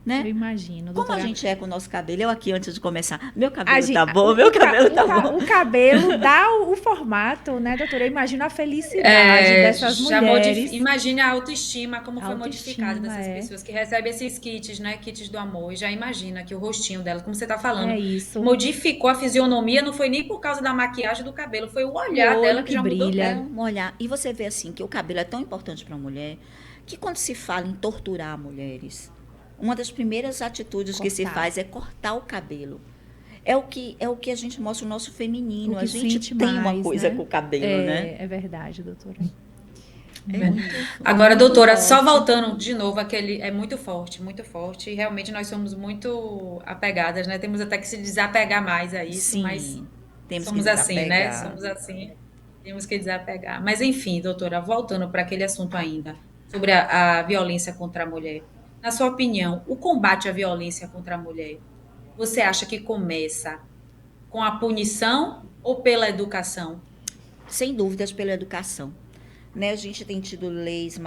C: Né?
A: Eu imagino,
C: Como
A: doutora.
C: a gente é com o nosso cabelo? Eu aqui, antes de começar, meu
A: A
C: cabelo
A: gente-
C: tá bom, meu cabelo tá bom.
A: O cabelo dá o formato, né, doutora? Eu imagino a felicidade dessas
B: Já
A: mulheres.
B: Imagine a autoestima, como foi
A: Autoestima,
B: modificada dessas pessoas que recebem esses kits, né? Kits do amor, e já imagina que o rostinho delas, como você tá falando,
A: É isso.
B: modificou a fisionomia, não foi nem por causa da maquiagem do cabelo, foi o olhar
A: O olho
B: dela
A: que
B: que já mudou
A: brilha.
B: tudo.
C: Um olhar. E você vê assim que o cabelo é tão importante para a mulher que quando se fala em torturar mulheres, uma das primeiras atitudes que se
A: Cortar.
C: faz é cortar o cabelo. É o que a gente mostra o nosso feminino.
A: O que
C: A gente
A: sente
C: tem uma
A: mais,
C: coisa
A: né?
C: com o cabelo, né?
A: É verdade, doutora.
B: Agora,
A: muito
B: doutora, só
A: forte.
B: voltando de novo, aquele é muito forte, e realmente nós somos muito apegadas, né? Temos até que se desapegar mais a isso, mas
C: Sim, temos que
B: somos assim, né?
C: desapegar.
B: Somos assim, temos que desapegar. Mas enfim, doutora, voltando para aquele assunto ainda, sobre a violência contra a mulher. Na sua opinião, o combate à violência contra a mulher, você acha que começa com a punição ou pela educação?
C: Sem dúvidas pela educação. Né? A gente tem tido leis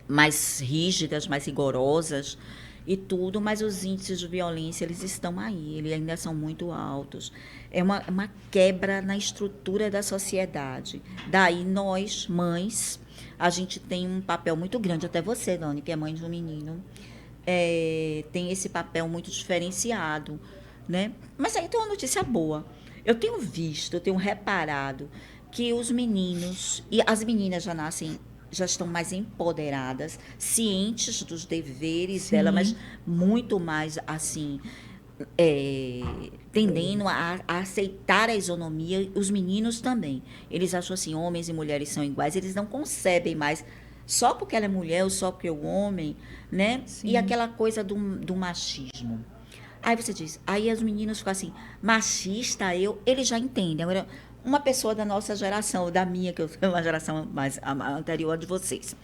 C: mais rígidas, mais rigorosas e tudo, mas os índices de violência, eles estão aí, eles ainda são muito altos. É uma quebra na estrutura da sociedade. Daí nós, mães, a gente tem um papel muito grande, até você, Dani, que é mãe de um menino, tem esse papel muito diferenciado, né? Mas aí tem uma notícia boa. Eu tenho visto, eu tenho reparado que os meninos e as meninas já estão mais empoderadas, cientes dos deveres
A: Sim.
C: dela, mas muito mais assim, tendendo a aceitar a isonomia. Os meninos também. Eles acham assim, homens e mulheres são iguais, eles não concebem mais só porque ela é mulher ou só porque é o homem, né?
A: Sim.
C: E aquela coisa do machismo. Aí você diz, aí os meninos ficam assim, machista, eles já entendem. Agora, uma pessoa da nossa geração, da minha, que eu sou uma geração mais anterior de vocês.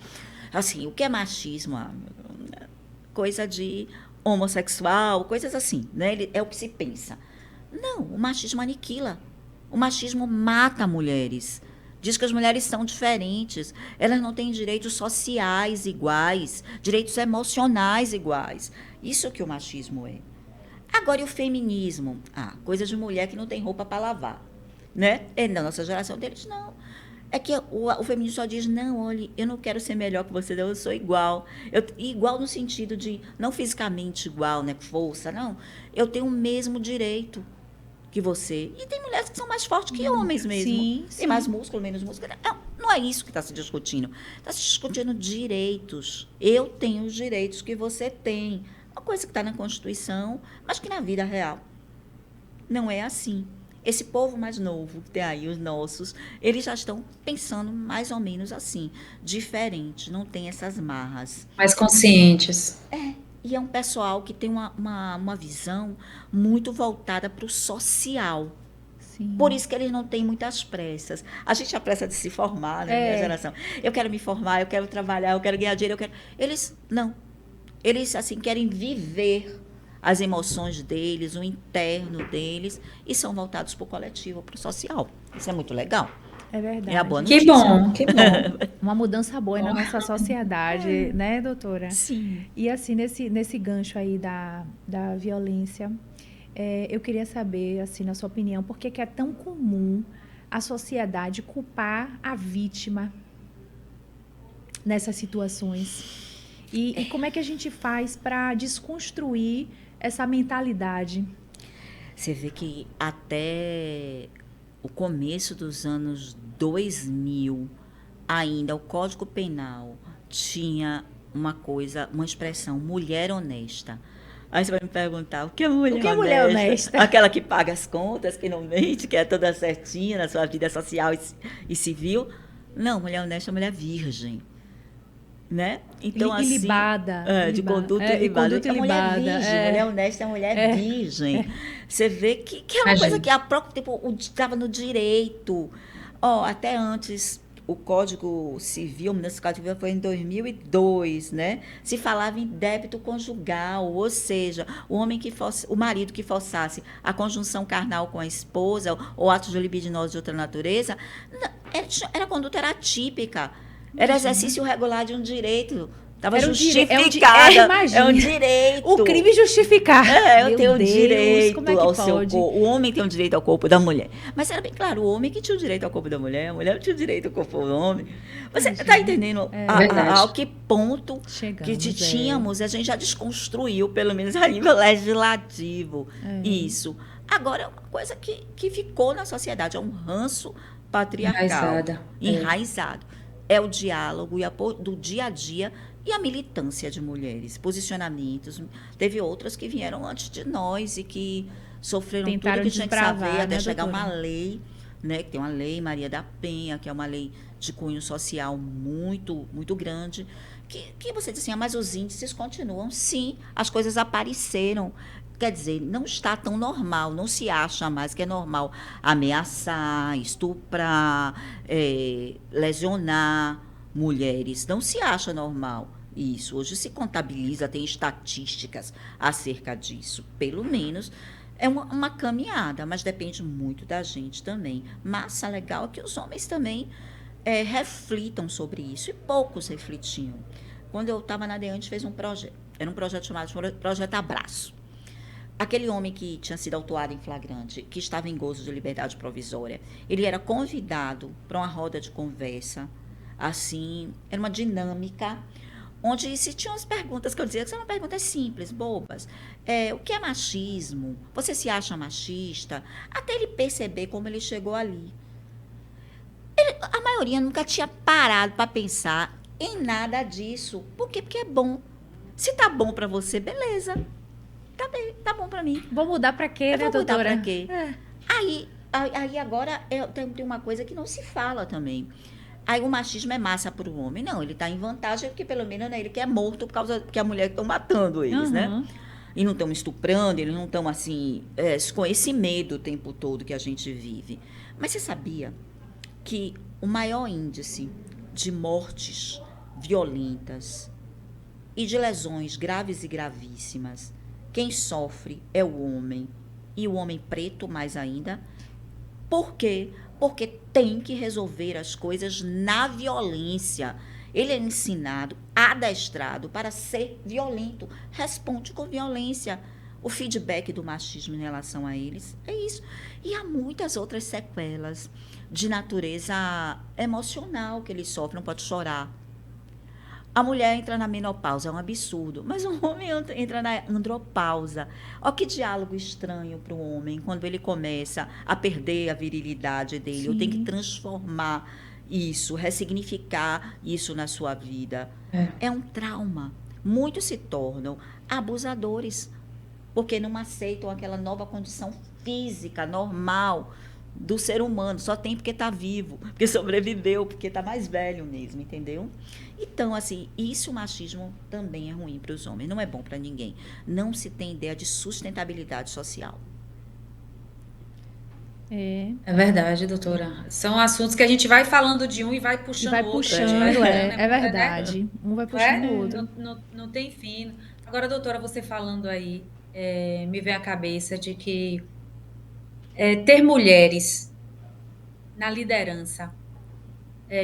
C: Assim, o que é machismo? Coisa de homossexual, coisas assim, né? É o que se pensa. Não, o machismo aniquila. O machismo mata mulheres. Diz que as mulheres são diferentes. Elas não têm direitos sociais iguais, direitos emocionais iguais. Isso que o machismo é. Agora, e o feminismo? Coisa de mulher que não tem roupa para lavar. Né? Na nossa geração deles, não. É que o feminismo só diz, não, olha, eu não quero ser melhor que você, eu sou igual. Igual no sentido de, não fisicamente igual, né, força, não. Eu tenho o mesmo direito que você. E tem mulheres que são mais fortes que homens mesmo.
A: Sim,
C: Tem
A: sim.
C: mais músculo, menos músculo. Não é isso que está se discutindo. Está se discutindo direitos. Eu tenho os direitos que você tem. Uma coisa que está na Constituição, mas que na vida real não é assim. Esse povo mais novo que tem aí, os nossos, eles já estão pensando mais ou menos assim, diferente, não tem essas marras.
B: Mais conscientes.
C: E é um pessoal que tem uma visão muito voltada para o social.
A: Sim.
C: Por isso que eles não têm muitas pressas. A gente a pressa de se formar, né, minha geração. Eu quero me formar, eu quero trabalhar, eu quero ganhar dinheiro, eu quero... Eles, não. Eles, assim, querem viver as emoções deles, o interno deles, e são voltados para o coletivo, para o social. Isso é muito legal.
A: É verdade.
C: É a boa
B: Que
C: notícia.
B: bom, que bom.
A: Uma mudança boa na nossa sociedade, né, doutora?
C: Sim.
A: E assim, nesse gancho aí da violência, eu queria saber, assim, na sua opinião, por que é tão comum a sociedade culpar a vítima nessas situações? E como é que a gente faz para desconstruir essa mentalidade?
C: Você vê que até o começo dos anos 2000, ainda o Código Penal tinha uma expressão, mulher honesta. Aí você vai me perguntar, o que é mulher honesta?
A: O que é mulher honesta?
C: Aquela que paga as contas, que não mente, que é toda certinha na sua vida social e civil. Não, mulher honesta é mulher virgem. Né? Então, assim,
A: ilibada.
C: De conduta ilibada.
A: Conduta ilibada.
C: Mulher virgem, mulher honesta é mulher virgem. Você vê que é uma coisa que há pouco tempo estava no direito. Até antes, o Código Civil, o mudança do Código Civil foi em 2002, né? Se falava em débito conjugal, ou seja, o marido que forçasse a conjunção carnal com a esposa ou atos de libidinosos de outra natureza, a conduta era atípica. Era exercício regular de um direito. Estava justificado. É um direito.
A: O crime justificar.
C: Eu tenho direito ao seu corpo. O homem tem o direito ao corpo da mulher. Mas era bem claro, o homem que tinha o direito ao corpo da mulher, a mulher tinha o direito ao corpo do homem. Você está entendendo ao que ponto que tínhamos? A gente já desconstruiu, pelo menos a nível legislativo, isso. Agora, é uma coisa que ficou na sociedade, é um ranço patriarcal. Enraizado. É o diálogo do dia a dia e a militância de mulheres, posicionamentos. Teve outras que vieram antes de nós e que sofreram tudo que tinha que saber até chegar uma lei, né? Que tem uma lei Maria da Penha, que é uma lei de cunho social muito, muito grande, que você diz assim, mas os índices continuam. Sim, as coisas apareceram. Quer dizer, não está tão normal, não se acha mais que é normal ameaçar, estuprar, lesionar mulheres. Não se acha normal isso. Hoje se contabiliza, tem estatísticas acerca disso. Pelo menos é uma caminhada, mas depende muito da gente também. Massa legal é que os homens também reflitam sobre isso, e poucos refletiam. Quando eu estava na DEAN, a gente fez um projeto. Era um projeto chamado Projeto Abraço. Aquele homem que tinha sido autuado em flagrante, que estava em gozo de liberdade provisória, ele era convidado para uma roda de conversa, assim, era uma dinâmica, onde se tinham as perguntas que eu dizia, que são perguntas simples, bobas. O que é machismo? Você se acha machista? Até ele perceber como ele chegou ali. A maioria nunca tinha parado para pensar em nada disso. Por quê? Porque é bom. Se tá bom para você, beleza. Tá bem, tá bom para mim.
A: Vou mudar para quê, né, doutora?
C: Vou mudar para quê? Aí agora tem uma coisa que não se fala também. Aí o machismo é massa para o homem. Não, ele está em vantagem porque pelo menos ele que é morto por causa que a mulher estão matando eles, né? E não estão estuprando, eles não estão assim, com esse medo o tempo todo que a gente vive. Mas você sabia que o maior índice de mortes violentas e de lesões graves e gravíssimas, quem sofre é o homem, e o homem preto mais ainda. Por quê? Porque tem que resolver as coisas na violência. Ele é ensinado, adestrado para ser violento. Responde com violência. O feedback do machismo em relação a eles é isso. E há muitas outras sequelas de natureza emocional que eles sofrem. Não pode chorar. A mulher entra na menopausa, é um absurdo, mas o homem entra na andropausa. Olha que diálogo estranho para o homem, quando ele começa a perder a virilidade dele. Sim. Eu tenho que transformar isso, ressignificar isso na sua vida. É um trauma. Muitos se tornam abusadores, porque não aceitam aquela nova condição física normal do ser humano, só tem porque está vivo, porque sobreviveu, porque está mais velho mesmo, entendeu? Então, assim, isso o machismo também é ruim para os homens, não é bom para ninguém. Não se tem ideia de sustentabilidade social.
B: É verdade, doutora. São assuntos que a gente vai falando de um e vai
A: E
B: puxando
A: vai
B: o outro. A gente
A: puxando,
B: vai falando,
A: é
B: né?
A: verdade. Um vai
B: Não é?
A: puxando o outro.
B: Não tem fim. Agora, doutora, você falando aí, me vem à cabeça de que ter mulheres na liderança,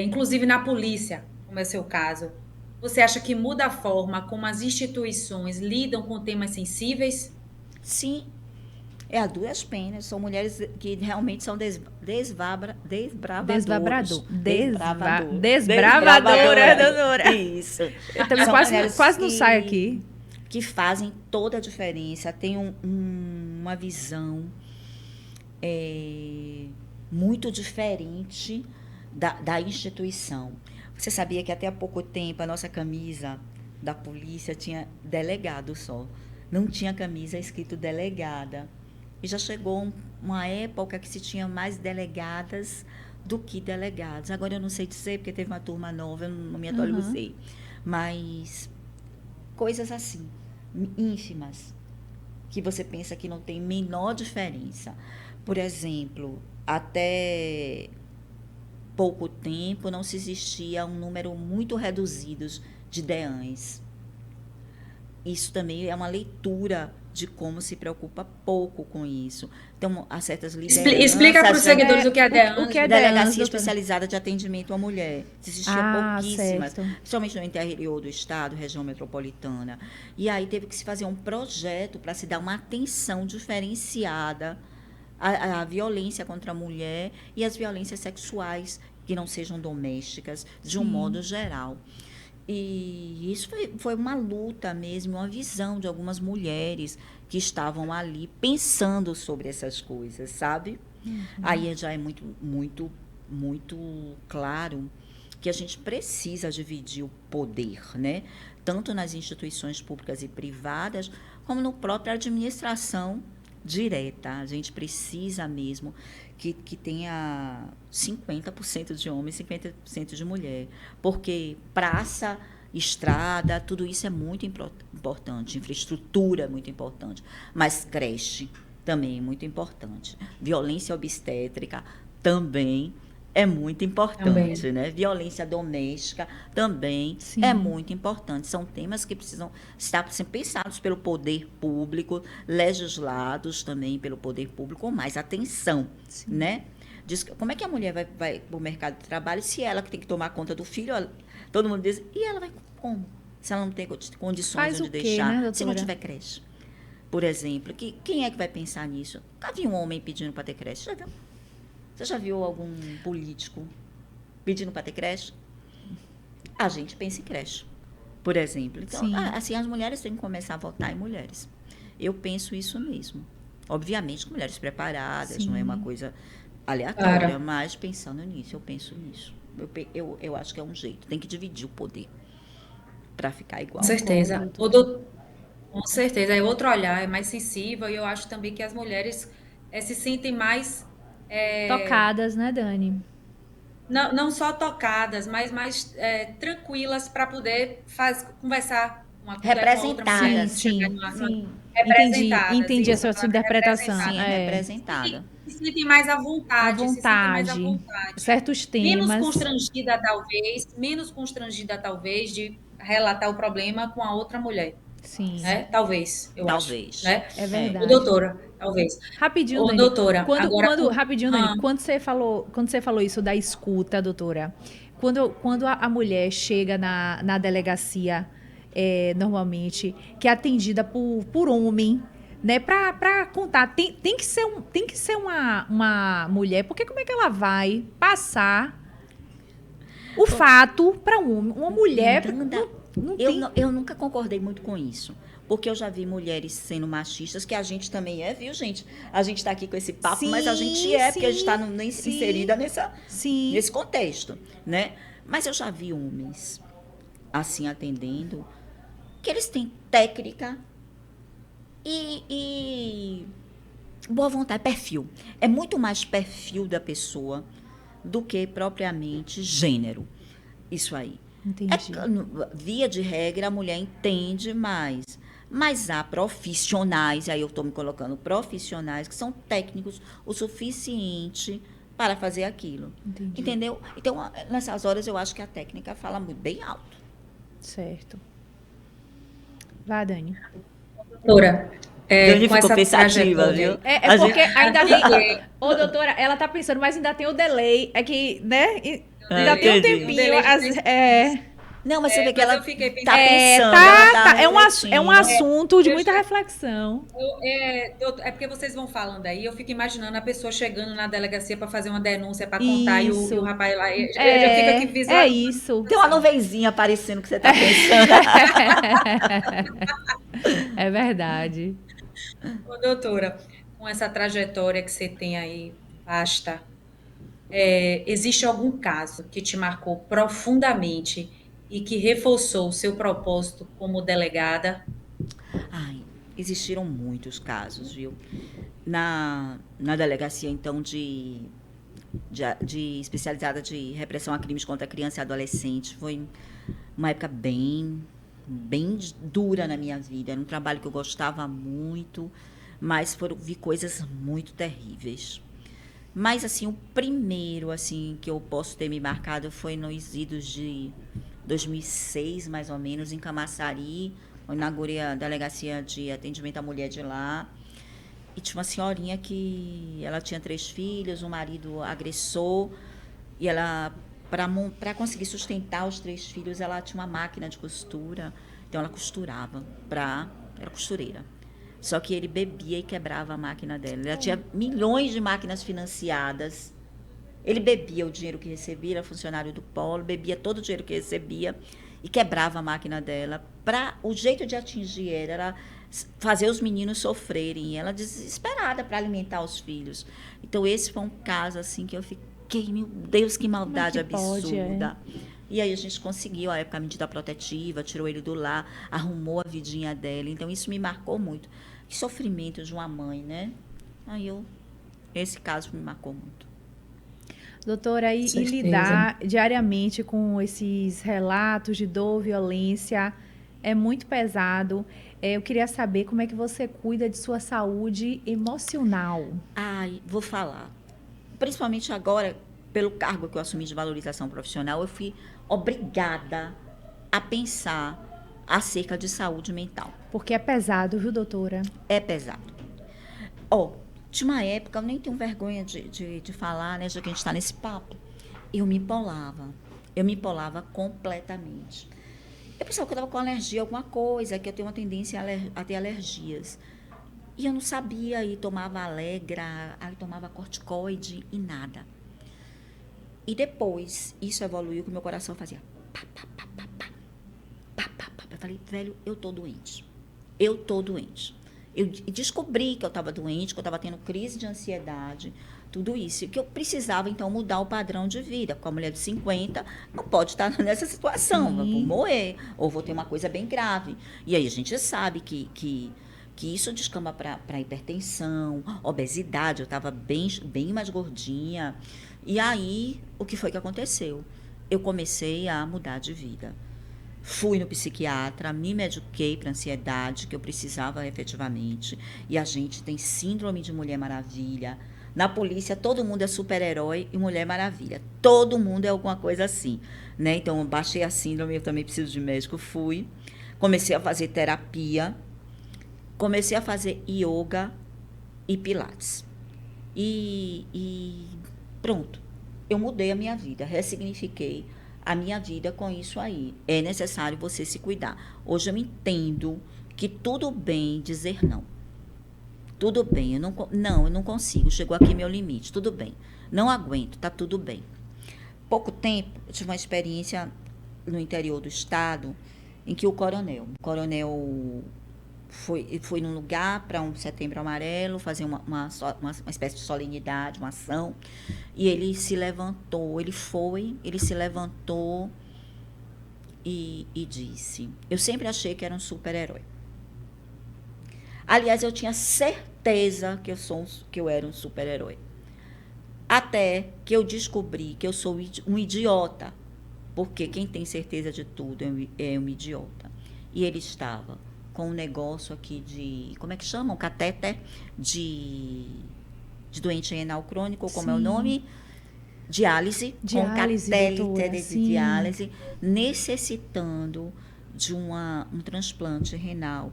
B: inclusive na polícia, como é seu caso, você acha que muda a forma como as instituições lidam com temas sensíveis?
C: Sim, é a duras penas, são mulheres que realmente são
A: Desvabrador.
C: desbravadores. Desbravador.
A: Desbravadora,
C: Desbravadoras.
A: doutora.
C: Isso.
A: Eu também
C: São mulheres
A: quase não saio aqui.
C: que fazem toda a diferença, têm uma visão muito diferente da instituição. Você sabia que até há pouco tempo a nossa camisa da polícia tinha delegado só. Não tinha camisa escrito delegada. E já chegou uma época que se tinha mais delegadas do que delegados. Agora eu não sei dizer, porque teve uma turma nova, eu não me atualizei. Mas coisas assim, ínfimas, que você pensa que não tem menor diferença. Por exemplo, até pouco tempo não se existia um número muito reduzido de deãs. Isso também é uma leitura de como se preocupa pouco com isso. Então, há certas
B: Explica para os
C: lideranças,
B: seguidores o que é
A: O
B: DEAN.
A: que é
C: delegacia
A: DEANS, doutora?
C: especializada de atendimento à mulher. Existia pouquíssimas,
A: certo.
C: principalmente no interior do estado, região metropolitana. E aí teve que se fazer um projeto para se dar uma atenção diferenciada à violência contra a mulher e às violências sexuais que não sejam domésticas, de um modo geral. E isso foi uma luta mesmo, uma visão de algumas mulheres que estavam ali pensando sobre essas coisas, sabe? Aí já é muito, muito, muito claro que a gente precisa dividir o poder, né? Tanto nas instituições públicas e privadas, como na própria administração direta. A gente precisa mesmo que tenha 50% de homem e 50% de mulher. Porque praça, estrada, tudo isso é muito importante. Infraestrutura é muito importante. Mas creche também é muito importante. Violência obstétrica também é muito importante,
B: Também.
C: né? Violência doméstica também
A: Sim.
C: é muito importante. São temas que precisam estar sendo pensados pelo poder público, legislados também pelo poder público, com mais atenção, né? Como é que a mulher vai para o mercado de trabalho se ela que tem que tomar conta do filho, todo mundo diz, e ela vai como? Se ela não tem condições
A: Faz
C: de
A: o quê,
C: deixar,
A: né,
C: se não
A: doutora?
C: tiver creche. Por exemplo, quem é que vai pensar nisso? Nunca vi um homem pedindo para ter creche, já viu? Você já viu algum político pedindo para ter creche? A gente pensa em creche, por exemplo. Então,
A: Sim.
C: assim, as mulheres têm que começar a votar em mulheres. Eu penso isso mesmo. Obviamente, com mulheres preparadas, não é uma coisa aleatória,
B: Claro.
C: mas pensando nisso, eu penso nisso. Eu acho que é um jeito. Tem que dividir o poder para ficar igual.
B: Com certeza. Com certeza. É outro olhar, é mais sensível e eu acho também que as mulheres se sentem mais
A: Tocadas, né, Dani?
B: não só tocadas, mas mais tranquilas para poder conversar uma com a outra mulher,
C: Representadas.
A: Sim,
B: chegar
A: sim,
B: numa
A: sim.
B: representadas,
A: Entendi a
B: isso, a
A: sua
B: palavra é
A: interpretação.
C: Sim,
B: representada.
C: representada.
B: Se sentem mais à
A: À
B: vontade, se sentem mais à
A: vontade.
B: vontade.
A: Certos
B: Menos
A: temas.
B: constrangida talvez de relatar o problema com a outra mulher,
A: Sim,
B: né? Talvez, eu acho,
C: Talvez.
B: né?
A: é
B: Ô,
A: verdade.
B: doutora, talvez.
A: Rapidinho,
B: Ô,
A: Dani.
B: doutora, agora
A: Rapidinho, Dani, quando você falou isso da escuta, doutora, quando a mulher chega na delegacia, normalmente, que é atendida por homem, né, pra contar, tem que ser uma mulher, porque como é que ela vai passar o fato para um homem? Uma mulher não tem.
C: Eu nunca concordei muito com isso. Porque eu já vi mulheres sendo machistas, que a gente também é, viu, gente? A gente está aqui com esse papo,
A: Sim,
C: mas a gente é, porque a gente está
A: sim.
C: inserida
A: Sim.
C: nesse contexto, né? Mas eu já vi homens, assim, atendendo, que eles têm técnica e Boa vontade, perfil. É muito mais perfil da pessoa do que propriamente gênero. Isso aí.
A: Entendi.
C: Via de regra, a mulher entende mais. Mas há profissionais, aí eu estou me colocando profissionais, que são técnicos o suficiente para fazer aquilo.
A: Entendi.
C: Entendeu? Então, nessas horas, eu acho que a técnica fala muito bem alto.
A: Certo. Vá, Dani.
B: Doutora,
C: Dani
B: com
C: ficou
B: essa
C: pensativa,
B: trajetória
C: viu?
B: aí.
A: É porque ainda tem.
B: Porque
A: Ô, doutora, ela tá pensando, mas ainda tem o delay. É que, né? Ainda
C: Ah,
A: tem um
C: entendi.
B: um
A: tempinho.
B: delay de 3 segundos.
C: Não, mas você vê que
B: Mas
C: ela
B: eu fiquei
C: tá
B: pensando.
C: pensando, ela tá
A: É um
C: refletindo.
A: assunto de
B: Eu
A: muita
B: já
A: reflexão.
B: É porque vocês vão falando aí, eu fico imaginando a pessoa chegando na delegacia para fazer uma denúncia, para contar, e o
A: Isso.
B: rapaz lá. Eu fico aqui
A: É
B: visualizando a
A: isso.
C: Tem uma
B: situação.
C: nuvenzinha aparecendo que você tá pensando.
A: É verdade.
B: Ô, doutora, com essa trajetória que você tem aí, vasta, existe algum caso que te marcou profundamente e que reforçou o seu propósito como delegada?
C: Ai, existiram muitos casos, viu? Na delegacia, então, de especializada de repressão a crimes contra criança e adolescente, foi uma época bem dura na minha vida. Era um trabalho que eu gostava muito, mas vi coisas muito terríveis. Mas, assim, o primeiro, assim, que eu posso ter me marcado foi nos idos de 2006, mais ou menos, em Camaçari. Eu inaugurei a delegacia de atendimento à mulher de lá. E tinha uma senhorinha que ela tinha 3 filhos, um marido agressor, e ela, para conseguir sustentar os 3 filhos, ela tinha uma máquina de costura, então ela costurava, era costureira. Só que ele bebia e quebrava a máquina dela. Ela tinha milhões de máquinas financiadas. Ele bebia o dinheiro que recebia, era funcionário do Polo, bebia todo o dinheiro que recebia e quebrava a máquina dela. O jeito de atingir era fazer os meninos sofrerem. E ela desesperada para alimentar os filhos. Então, esse foi um caso assim que eu fiquei, meu Deus, que maldade absurda. E aí a gente conseguiu, à época, a medida protetiva, tirou ele do lar, arrumou a vidinha dela. Então, isso me marcou muito. Que sofrimento de uma mãe, né? Esse caso me marcou muito.
A: Doutora, e lidar diariamente com esses relatos de dor, violência, é muito pesado. Eu queria saber como é que você cuida de sua saúde emocional.
C: Vou falar. Principalmente agora, pelo cargo que eu assumi de valorização profissional, eu fui obrigada a pensar acerca de saúde mental.
A: Porque é pesado, viu, doutora?
C: É pesado. De uma época, eu nem tenho vergonha de falar, né, já que a gente está nesse papo. Eu me empolava completamente. Eu pensava que eu estava com alergia a alguma coisa, que eu tenho uma tendência a ter alergias. E eu não sabia, e tomava Alegra, aí tomava corticoide e nada. E depois, isso evoluiu, que meu coração fazia pá, pá, pá, pá, pá, pá, pá, pá. Eu falei, velho, eu tô doente. Eu descobri que eu estava doente, que eu estava tendo crise de ansiedade, tudo isso. E que eu precisava, então, mudar o padrão de vida. Porque a mulher de 50 não pode estar nessa situação. Eu vou morrer, ou vou ter uma coisa bem grave. E aí a gente sabe que isso descamba para hipertensão, obesidade. Eu estava bem mais gordinha. E aí, o que foi que aconteceu? Eu comecei a mudar de vida. Fui no psiquiatra, me mediquei para ansiedade, que eu precisava efetivamente. E a gente tem síndrome de Mulher Maravilha. Na polícia, todo mundo é super-herói e Mulher Maravilha. Todo mundo é alguma coisa assim, né? Então, eu baixei a síndrome, eu também preciso de médico, fui. Comecei a fazer terapia. Comecei a fazer yoga e pilates. E pronto. Eu mudei a minha vida, ressignifiquei a minha vida com isso aí. É necessário você se cuidar. Hoje eu entendo que tudo bem dizer não. Tudo bem, eu não consigo. Chegou aqui meu limite. Tudo bem. Não aguento, tá tudo bem. Pouco tempo, eu tive uma experiência no interior do estado em que o coronel foi num lugar para um Setembro Amarelo, fazer uma espécie de solenidade, uma ação, e ele se levantou, ele se levantou e disse, eu sempre achei que era um super-herói. Aliás, eu tinha certeza que eu era um super-herói. Até que eu descobri que eu sou um idiota. Porque quem tem certeza de tudo é um idiota. E ele estava com um negócio aqui de... Como é que chama? Um catéter de doente renal crônico, como é o
A: Sim.
C: nome? Diálise. Com
A: Diálise,
C: catéter
A: doutora,
C: de
A: sim.
C: diálise, necessitando de um transplante renal.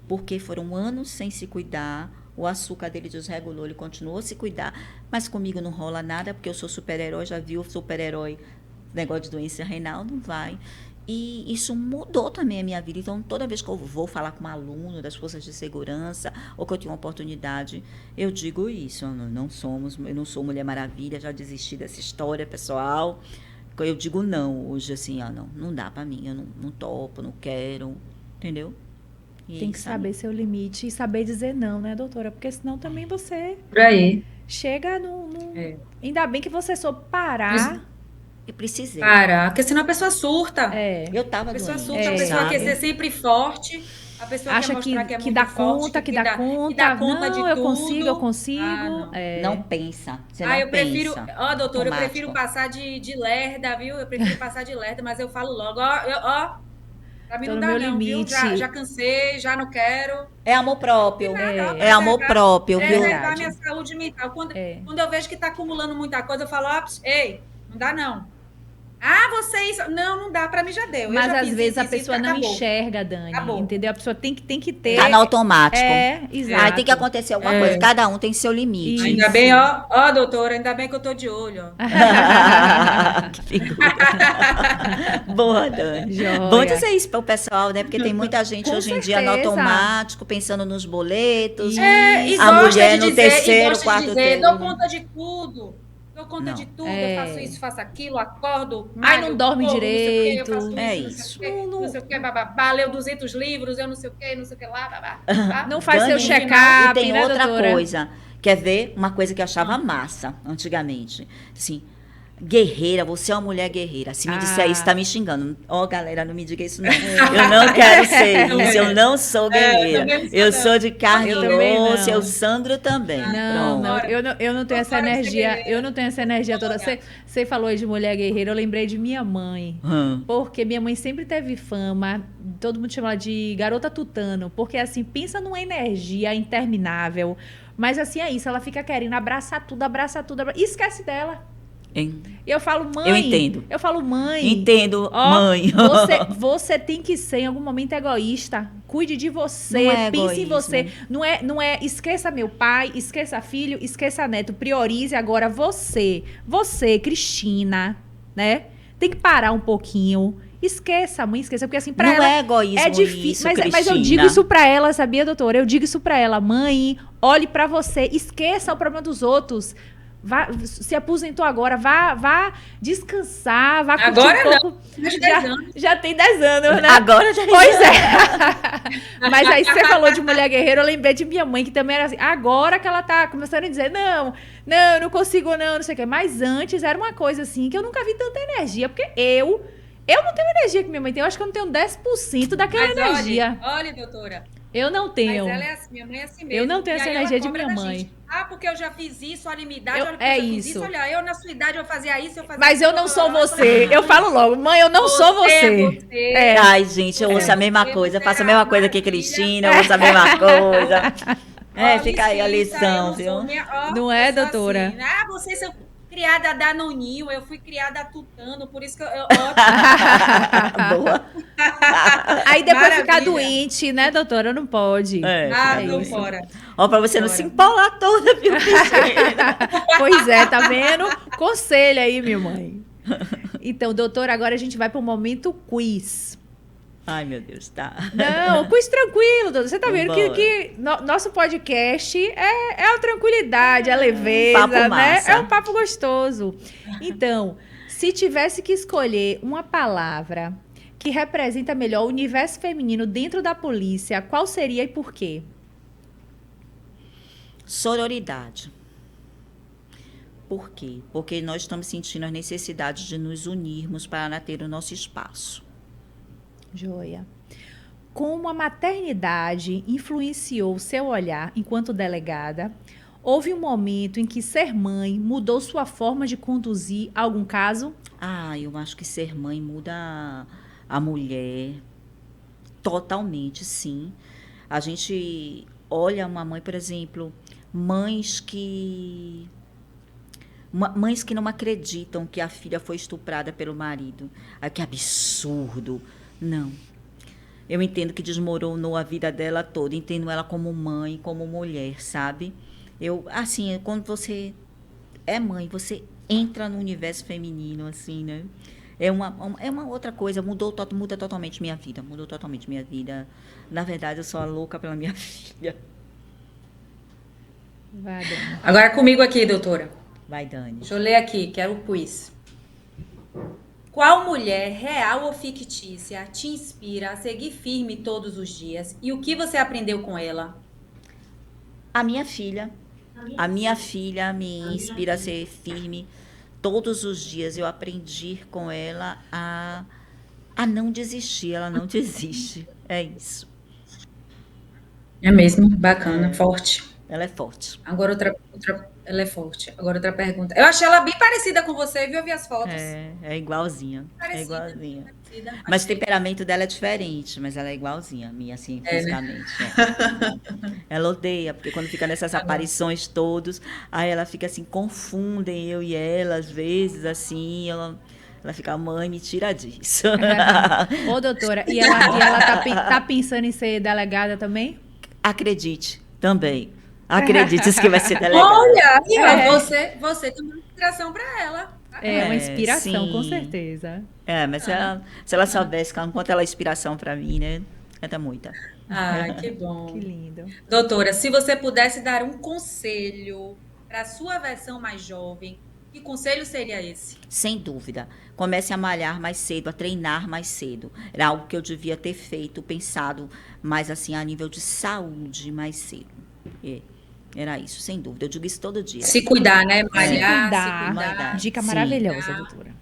C: Porque foram anos sem se cuidar, o açúcar dele desregulou, ele continuou a se cuidar, mas comigo não rola nada, porque eu sou super-herói, já viu o super-herói, negócio de doença renal, não vai. E isso mudou também a minha vida. Então, toda vez que eu vou falar com um aluno das forças de segurança, ou que eu tenho uma oportunidade, eu digo isso. Eu não sou Mulher Maravilha, já desisti dessa história, pessoal. Eu digo não, hoje assim, não dá para mim, eu não topo, não quero, entendeu? E
A: Tem que saber seu limite e saber dizer não, né, doutora? Porque senão também você
B: Por aí.
A: chega no...
B: É.
A: Ainda bem que você soube parar.
C: eu precisei.
B: Parar, porque senão a pessoa surta.
A: É.
C: Eu estava
B: A pessoa
C: doente,
B: surta, a pessoa
C: sabe?
B: quer ser sempre forte, a pessoa
A: Acha
B: quer mostrar que é
A: que
B: muito
A: dá
B: forte,
A: conta, que dá
B: que
A: conta.
B: dá conta
A: Não,
B: de
A: eu
B: tudo.
A: consigo, eu consigo.
B: Ah, não.
A: É.
C: Não pensa. Você não
B: Eu prefiro,
C: pensa.
B: ó, doutora, eu
C: Automático.
B: prefiro passar de lerda, viu? Eu prefiro passar de lerda, mas eu falo logo, ó, pra mim
A: Tô
B: não
A: no
B: dá
A: meu
B: não, viu?
A: limite.
B: Já cansei, já não quero.
C: É amor próprio.
B: E nada, ó,
C: É amor próprio, viu?
B: preservar minha saúde mental. Quando eu vejo que tá acumulando muita coisa, eu falo, ó, ei, não dá não. Ah, você isso. Não dá, pra mim já deu.
A: Mas
B: eu já
A: às
B: fiz
A: vezes
B: isso,
A: a pessoa não
B: acabou.
A: enxerga, Dani.
B: Acabou.
A: Entendeu? A pessoa tem que ter.
C: Tá no automático.
A: Exato.
C: Aí tem que acontecer alguma coisa. Cada um tem seu limite.
A: Isso.
B: Ainda bem, ó, doutora, ainda bem que eu tô de olho, ó.
C: Que figura. Boa, Dani.
A: Joia.
C: Bom dizer isso para o pessoal, né? Porque tem muita gente
A: Com
C: hoje em dia no
A: certeza.
C: automático, pensando nos boletos.
B: E
C: A
B: gosta
C: mulher
B: de
C: no
B: dizer,
C: terceiro,
B: e gosta
C: quarto
B: de dizer,
C: turno.
B: dou conta de tudo. Dou conta
C: Não.
B: de tudo, eu faço isso, faço aquilo, acordo,
A: Ai,
B: malho,
A: não dorme
B: corro,
A: direito.
B: Não sei o que, eu faço
C: É
B: isso,
C: isso.
B: não sei o que, babá, leu 200 livros, eu não sei o que lá, babá.
A: Não faz seu
C: Dani,
A: check-up,
C: E tem
A: né,
C: outra
A: doutora?
C: coisa. Quer ver? Uma coisa que eu achava massa antigamente. Assim, guerreira, você é uma mulher guerreira. Se me disser isso, tá me xingando. Ó, galera, não me diga isso não. Eu não quero ser isso, eu não sou guerreira.
B: também não sou,
C: Eu
B: não.
C: sou de carne
A: Eu
C: e
A: também
C: osso,
A: não.
C: o Sandro também.
A: Não,
C: Pronto.
A: eu não tenho essa
B: Vambora ser
A: energia.
B: guerreira.
A: Eu não tenho essa energia toda. Você falou aí de mulher guerreira, eu lembrei de minha mãe. Porque minha mãe sempre teve fama, todo mundo chama ela de garota tutano, porque assim, pensa numa energia interminável. Mas assim é isso, ela fica querendo abraçar tudo, e esquece dela. E eu falo, mãe.
C: Eu entendo.
A: Eu falo, mãe.
C: Entendo,
A: ó,
C: mãe.
A: Você tem que ser em algum momento egoísta. Cuide de você,
C: Não é
A: pense em
C: egoísmo.
A: você. Não é esqueça meu pai, esqueça filho, esqueça neto. Priorize agora você. Você, Cristina, né? Tem que parar um pouquinho. Esqueça, mãe, esqueça. Porque assim, pra
C: Não
A: ela
C: é egoísmo
A: é difícil.
C: isso,
A: Mas eu digo isso pra ela, sabia, doutora? Eu digo isso pra ela. Mãe, olhe pra você. Esqueça o problema dos outros. Vá, se aposentou agora, vá descansar, vá curtir
B: Agora
A: um pouco.
B: Mas 10 anos.
A: Já tem 10 anos, né?
C: Agora já
A: Pois é. Mas aí você falou de mulher guerreira, eu lembrei de minha mãe, que também era assim. Agora que ela tá começando a dizer, não consigo não sei o quê. Mas antes era uma coisa assim, que eu nunca vi tanta energia, porque eu não tenho energia que minha mãe tem. Eu acho que eu não tenho 10% daquela
B: Mas
A: energia.
B: olha, doutora.
A: Eu não tenho.
B: Mas ela é assim, minha mãe é assim mesmo.
A: Eu não tenho
B: E
A: essa
B: aí
A: energia
B: ela
A: de
B: cobra
A: minha
B: da
A: mãe.
B: gente. Porque eu já fiz isso, olha a minha idade, olha porque
A: é
B: eu já fiz
A: isso.
B: isso. Olha, eu na sua idade eu fazia isso, eu fazia
A: Mas eu não sou você. Eu
B: falei,
A: falo logo, mãe, eu não sou você.
B: É.
C: Ai, gente, eu ouço a mesma coisa. Faço a mesma coisa que Cristina, eu ouço a mesma coisa. Fica aí a lição, viu?
A: Não é, doutora?
B: Assim. Vocês são criada a Danoninho, eu fui criada a Tutano, por isso que eu
C: Boa.
A: Aí depois
B: Maravilha.
A: ficar doente, né, doutora? Não pode.
B: Tô
A: isso.
B: fora.
C: Ó, pra você não se empolar toda, viu, Cristina?
A: Pois é, tá vendo? Conselho aí, minha mãe. Então, doutora, agora a gente vai pro momento quiz.
C: Ai, meu Deus, tá.
A: Não, quiz tranquilo, doutora. Você tá vendo
C: Vambora.
A: que nosso podcast é a tranquilidade, a leveza,
C: papo
A: né?
C: massa.
A: É um papo gostoso. Então, se tivesse que escolher uma palavra que representa melhor o universo feminino dentro da polícia, qual seria e por quê?
C: Sororidade. Por quê? Porque nós estamos sentindo a necessidade de nos unirmos para ter o nosso espaço.
A: Joia. como a maternidade influenciou seu olhar enquanto delegada? Houve um momento em que ser mãe mudou sua forma de conduzir algum caso?
C: Eu acho que ser mãe muda a mulher totalmente, sim. A gente olha uma mãe, por exemplo, mães que mães que não acreditam que a filha foi estuprada pelo marido. Ah, que absurdo. Não. Eu entendo que desmoronou a vida dela toda. Entendo ela como mãe, como mulher, sabe? Assim, quando você é mãe, você entra no universo feminino, assim, né? É uma outra coisa, muda totalmente minha vida. Mudou totalmente minha vida. Na verdade, eu sou a louca pela minha filha.
A: Vai, Dani.
B: Agora comigo aqui, doutora.
C: Vai, Dani.
B: Deixa eu ler aqui, que é o quiz. Qual mulher, real ou fictícia, te inspira a seguir firme todos os dias? E o que você aprendeu com ela?
C: A minha filha. A minha filha me inspira a ser firme. Todos os dias eu aprendi com ela a não desistir. Ela não desiste. É isso.
B: É mesmo? Bacana, forte.
C: Ela é forte.
B: Agora ela é forte. Agora outra pergunta. Eu achei ela bem parecida com você, viu? Eu vi as fotos.
C: É igualzinha.
B: Parecida,
C: É igualzinha.
B: parecida.
C: Mas o
B: Achei.
C: temperamento dela é diferente, mas ela é igualzinha a minha, assim,
B: Né?
C: fisicamente. Ela odeia, porque quando fica nessas aparições todos, aí ela fica assim, confundem eu e ela, às vezes, assim, ela fica, mãe, me tira disso.
A: Ô, doutora, e ela tá pensando em ser delegada também?
C: Acredite, também. Acredite que vai ser delegada.
B: Olha, aí, ó, você tem uma inspiração para ela.
A: É uma inspiração,
C: sim.
A: com certeza.
C: Mas se ela soubesse quanto ela é inspiração para mim, né? É muita.
B: Que bom.
A: Que lindo.
B: Doutora, se você pudesse dar um conselho para a sua versão mais jovem, que conselho seria esse?
C: Sem dúvida. Comece a malhar mais cedo, a treinar mais cedo. Era algo que eu devia ter feito, pensado mais assim, a nível de saúde mais cedo. Era isso, sem dúvida. Eu digo isso todo dia.
B: Se cuidar, né? Malhar,
A: Se cuidar.
C: Malhar.
A: Dica
C: Sim.
A: maravilhosa, doutora.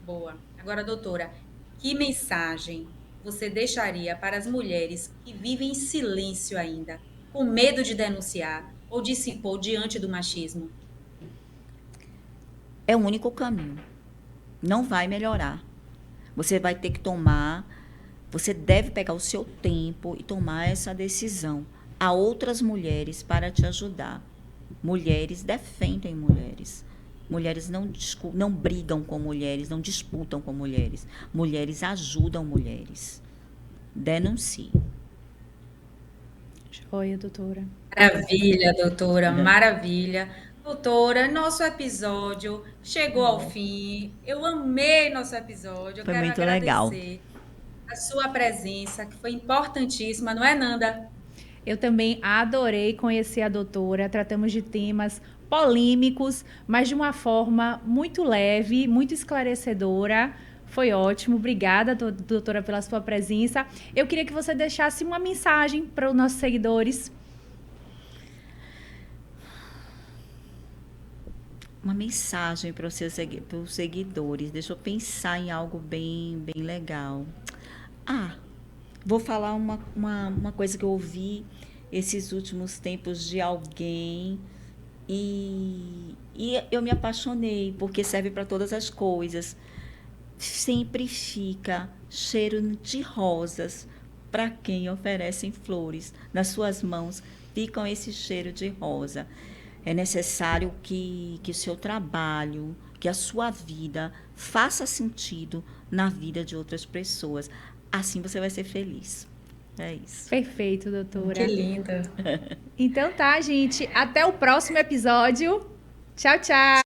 B: Boa. Agora, doutora, que mensagem você deixaria para as mulheres que vivem em silêncio ainda, com medo de denunciar ou de se impor diante do machismo?
C: É o único caminho. Não vai melhorar. Você vai ter que tomar, você deve pegar o seu tempo e tomar essa decisão. Há outras mulheres para te ajudar. Mulheres defendem mulheres. Mulheres não brigam com mulheres, não disputam com mulheres. Mulheres ajudam mulheres. Denuncie.
A: Joia, doutora.
B: Maravilha, doutora, maravilha. Doutora, nosso episódio chegou ao fim. Eu amei nosso episódio. Eu
C: Foi
B: quero
C: muito
B: agradecer a sua presença, que foi importantíssima, não é, Nanda?
A: Eu também adorei conhecer a doutora. Tratamos de temas polêmicos, mas de uma forma muito leve, muito esclarecedora. Foi ótimo. Obrigada, doutora, pela sua presença. Eu queria que você deixasse uma mensagem para os nossos seguidores.
C: Uma mensagem para os seguidores. Deixa eu pensar em algo bem legal. Vou falar uma coisa que eu ouvi esses últimos tempos de alguém e eu me apaixonei, porque serve para todas as coisas. Sempre fica cheiro de rosas para quem oferecem flores. Nas suas mãos ficam esse cheiro de rosa. É necessário que o seu trabalho, que a sua vida faça sentido na vida de outras pessoas. Assim você vai ser feliz. É isso.
A: Perfeito, doutora.
B: Que linda.
A: Então tá, gente. Até o próximo episódio. Tchau, tchau.